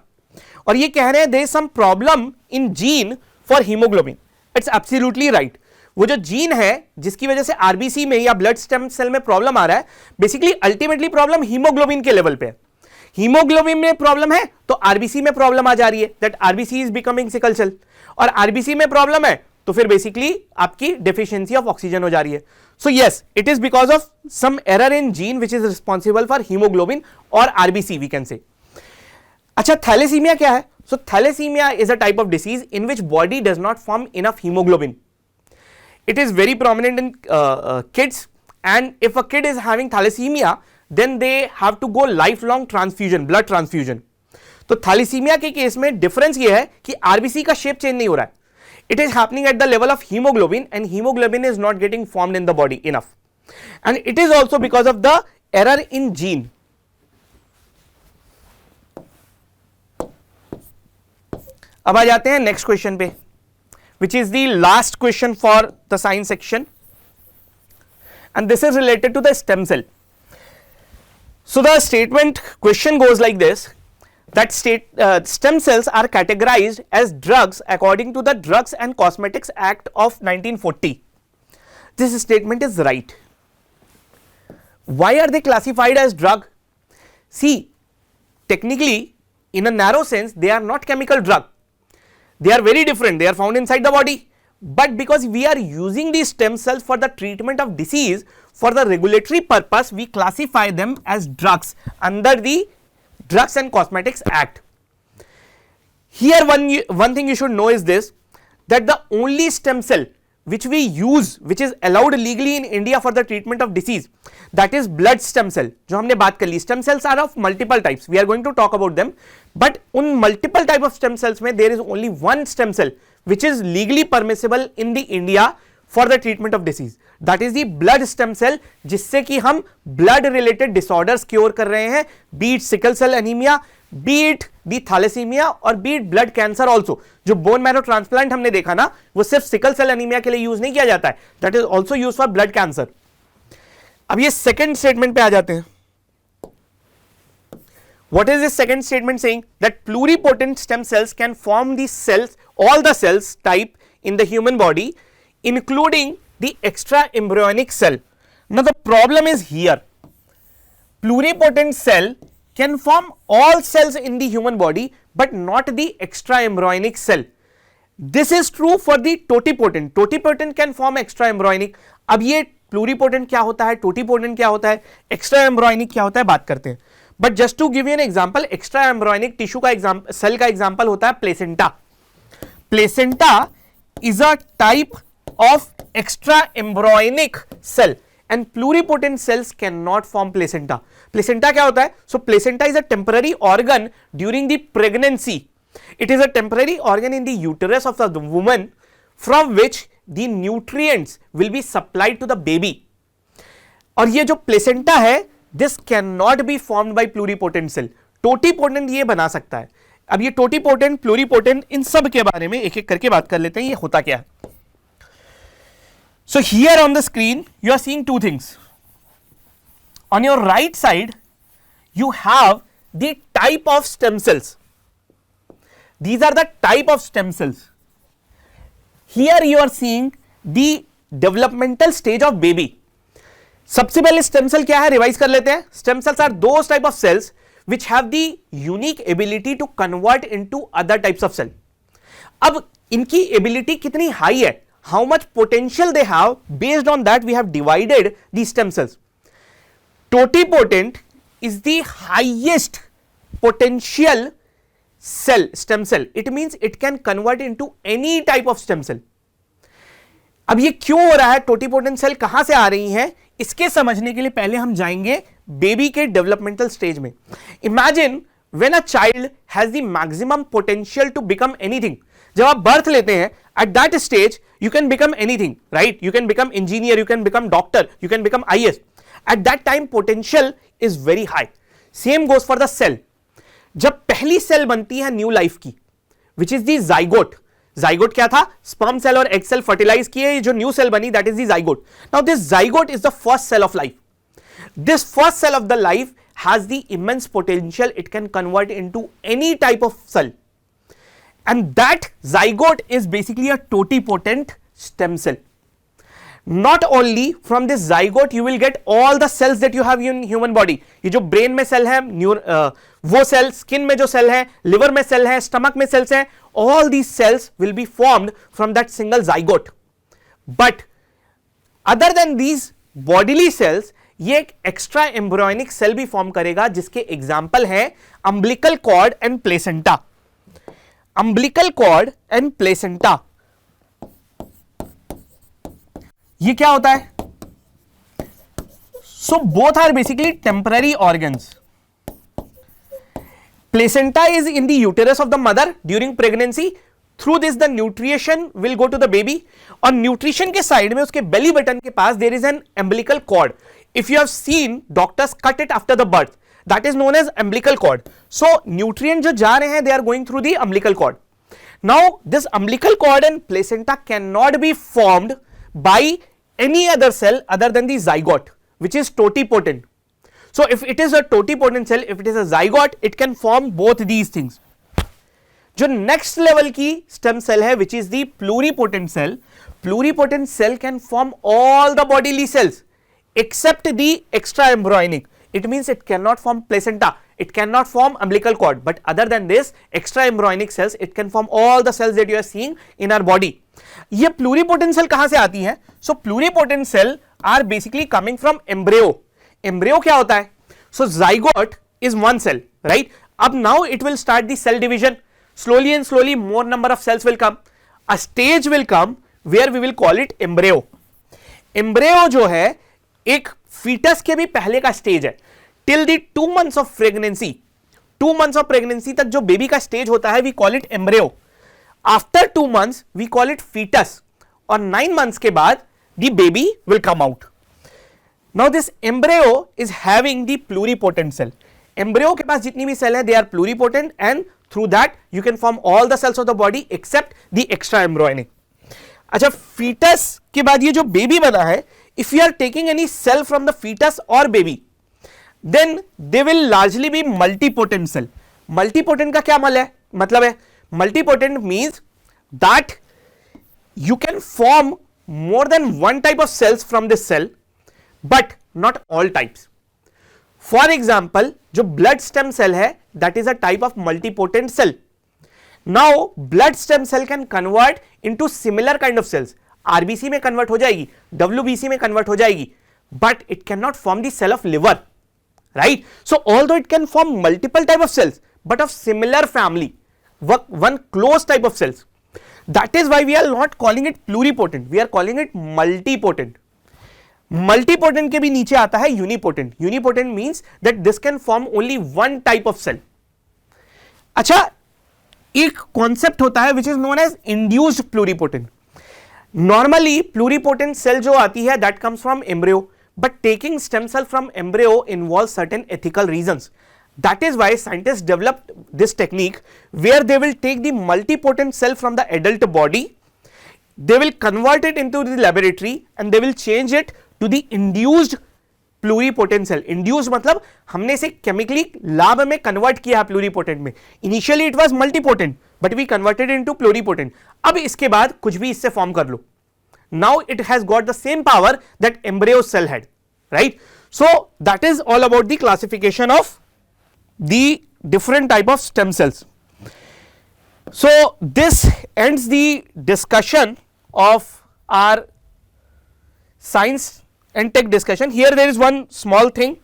Speaker 1: और ये कह रहे हैं there is some problem in gene for hemoglobin. It's absolutely right. वो जो जीन है जिसकी वजह से आरबीसी में या ब्लड स्टेम सेल में प्रॉब्लम आ रहा है, बेसिकली अल्टीमेटली प्रॉब्लम हीमोग्लोबिन के लेवल पे है। हीमोग्लोबिन में प्रॉब्लम है तो आरबीसी में प्रॉब्लम आ जा रही है, that RBC is becoming sickle cell, और आरबीसी में प्रॉब्लम है तो फिर बेसिकली आपकी डेफिशिएंसी ऑफ ऑक्सीजन हो जा रही है। So yes, it is because of some error in gene which is responsible for haemoglobin और आरबीसी वी कैन से। अच्छा, थैलेसीमिया क्या है? So thalassaemia is a type of disease in which body does not form enough haemoglobin. It is very prominent in kids, and if a kid is having thalassemia, then they have to go lifelong transfusion, blood transfusion. तो thalassaemia के case में difference ये है कि RBC का shape change नहीं हो रहा है, it is happening at the level of haemoglobin, and haemoglobin is not getting formed in the body enough, and it is also because of the error in gene. अब आ जाते हैं next question पे, which is the last question for the science section, and this is related to the stem cell. So the statement question goes like this, that stem cells are categorized as drugs according to the Drugs and Cosmetics Act of 1940. This statement is right. Why are they classified as drug? See, technically in a narrow sense they are not chemical drug. They are very different, they are found inside the body, but because we are using these stem cells for the treatment of disease for the regulatory purpose, we classify them as drugs under the Drugs and Cosmetics Act. Here one thing you should know is this, that the only stem cell which we use, which is allowed legally in India for the treatment of disease, that is blood stem cell. जो हमने बात कर ली, stem cells are of multiple types, we are going to talk about them, but उन multiple type of stem cells में there is only one stem cell which is legally permissible in the India for the treatment of disease, that is the blood stem cell, जिससे कि हम blood related disorders cure कर रहे हैं, be it sickle cell anemia, be it the thalassemia और be it blood cancer also. जो bone marrow transplant हमने देखा ना, वो सिर्फ sickle cell anemia के लिए यूज नहीं किया जाता है, that is also used for blood cancer. अब ये second statement पे आ जाते हैं. What is this second statement saying? That pluripotent stem cells can form the cells, all the cells type in the human body, including the extra embryonic cell. Now the problem is here, pluripotent cell can form all cells in the human body but not the extra embryonic cell. This is true for the totipotent. Totipotent can form extra embryonic. अब ये pluripotent क्या होता है, totipotent क्या होता है, extra embryonic क्या होता है, बात करते हैं. But just to give you an example, extra embryonic tissue का cell का example होता है placenta. Placenta is a type of extra embryonic cell, and pluripotent cells cannot form placenta. Placenta क्या होता है? So placenta is a temporary organ during the pregnancy. It is a temporary organ in the uterus of the woman from which the nutrients will be supplied to the baby. और ये जो placenta है, this cannot be formed by pluripotent cell. Totipotent ये बना सकता है. अब ये totipotent, pluripotent, इन सब के बारे में एक एक करके बात कर लेते हैं, ये होता क्या है. So here on the screen you are seeing two things. On your right side you have the type of stem cells. These are the type of stem cells. Here you are seeing the developmental stage of baby. सबसे पहले stem cell क्या है, revise कर लेते हैं. Stem cells are those type of cells which have the unique ability to convert into other types of cell. अब इनकी ability कितनी हाई है, how much potential they have. Based on that, we have divided these stem cells. Totipotent is the highest potential cell, stem cell. It means it can convert into any type of stem cell. अब ये क्यों हो रहा है, totipotent cell कहां से आ रही हैं, इसके समझने के लिए पहले हम जाएंगे बेबी के डेवलपमेंटल स्टेज में. Imagine when a child has the maximum potential to become anything. जब आप बर्थ लेते हैं, at that stage you can become anything, right. You can become engineer, you can become doctor, you can become IAS. At that time potential is very high. Same goes for the cell. जब पहली cell बनती है new life की, which is the zygote. Zygote क्या था, sperm cell और egg cell fertilize किए, जो न्यू सेल बनी, that is the zygote. Now this zygote is the first cell of life. This first cell of the life has the immense potential. It can convert into any type of cell, and that zygote is basically a totipotent stem cell. Not only from this zygote you will get all the cells that you have in human body. ये जो brain में cell है, वो cell, skin में जो cell है, liver में cell है, stomach में cells है, all these cells will be formed from that single zygote. But other than these bodily cells, ये एक एक्स्ट्रा एम्ब्रियोनिक सेल भी फॉर्म करेगा, जिसके एग्जाम्पल है umbilical cord and placenta. Umbilical cord and placenta, ये क्या होता है? So both are basically temporary organs. Placenta is in the uterus of the mother during pregnancy. Through this the nutrition will go to the baby. और nutrition के side में, उसके belly button के पास, there is an umbilical cord. If you have seen, doctors cut it after the birth. That is known as umbilical cord. So nutrient जो जा रहे हैं, they are going through the umbilical cord. Now this umbilical cord and placenta cannot be formed by any other cell other than the zygote, which is totipotent. So if it is a totipotent cell, if it is a zygote, it can form both these things. जो next level की stem cell है, which is the pluripotent cell. Pluripotent cell can form all the bodily cells except the extra embryonic. It means it cannot form placenta, it cannot form umbilical cord, but other than this extra embryonic cells, it can form all the cells that you are seeing in our body. ये pluripotent cell कहां से आती है? So pluripotent cell are basically coming from embryo. Embryo क्या होता है? So zygote is one cell, right? अब now it will start the cell division. Slowly and slowly more number of cells will come. A stage will come where we will call it embryo. Embryo जो है एक foetus के भी पहले का stage है. Till the 2 months of pregnancy, 2 months of pregnancy तक जो बेबी का स्टेज होता है, we call it embryo. After 2 months we call it foetus. और 9 months के बाद the baby will come out. Now this embryo is having the pluripotent cell. Embryo के पास जितनी भी सेल है, they are pluripotent, and through that you can form all the cells of the body except the extra embryonic. अच्छा, foetus के बाद ये जो बेबी बना है, if you are taking any cell from the fetus or baby, then they will largely be multipotent cell. Multipotent का क्या मतलब है? Multipotent means that you can form more than one type of cells from this cell, but not all types. For example, जो blood stem cell है, that is a type of multipotent cell. Now blood stem cell can convert into similar kind of cells. RBC में convert हो जाएगी, WBC में convert हो जाएगी, but it cannot form the cell of liver, right? So although it can form multiple type of cells, but of similar family, one close type of cells. That is why we are not calling it pluripotent, we are calling it multipotent. Multipotent के भी नीचे आता है unipotent. Unipotent means that this can form only one type of cell. अच्छा, एक concept होता है which is known as induced pluripotent. Normally pluripotent cell जो आती है, that comes from embryo, but taking stem cell from embryo involves certain ethical reasons. That is why scientists developed this technique where they will take the multipotent cell from the adult body, they will convert it into the laboratory, and they will change it to the induced pluripotent cell. Induced मतलब हमने इसे chemically lab में convert किया है pluripotent में. Initially it was multipotent, but we converted it into pluripotent. अब इसके बाद कुछ भी इससे form कर लो. Now it has got the same power that embryo cell had, right? So that is all about the classification of the different type of stem cells. So this ends the discussion of our science and tech discussion. Here there is one small thing.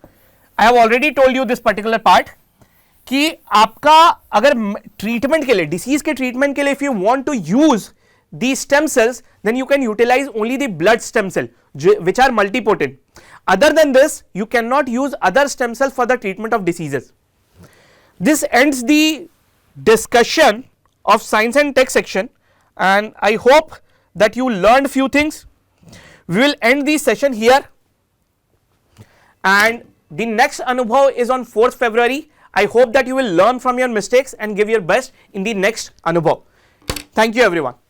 Speaker 1: I have already told you this particular part कि आपका अगर treatment के लिए, disease के treatment के लिए, if you want to use the stem cells, then you can utilise only the blood stem cell which are multipotent. Other than this, you cannot use other stem cells for the treatment of diseases. This ends the discussion of science and tech section, and I hope that you learned few things. We will end the session here, and the next Anubhav is on 4th February. I hope that you will learn from your mistakes and give your best in the next Anubhav. Thank you everyone.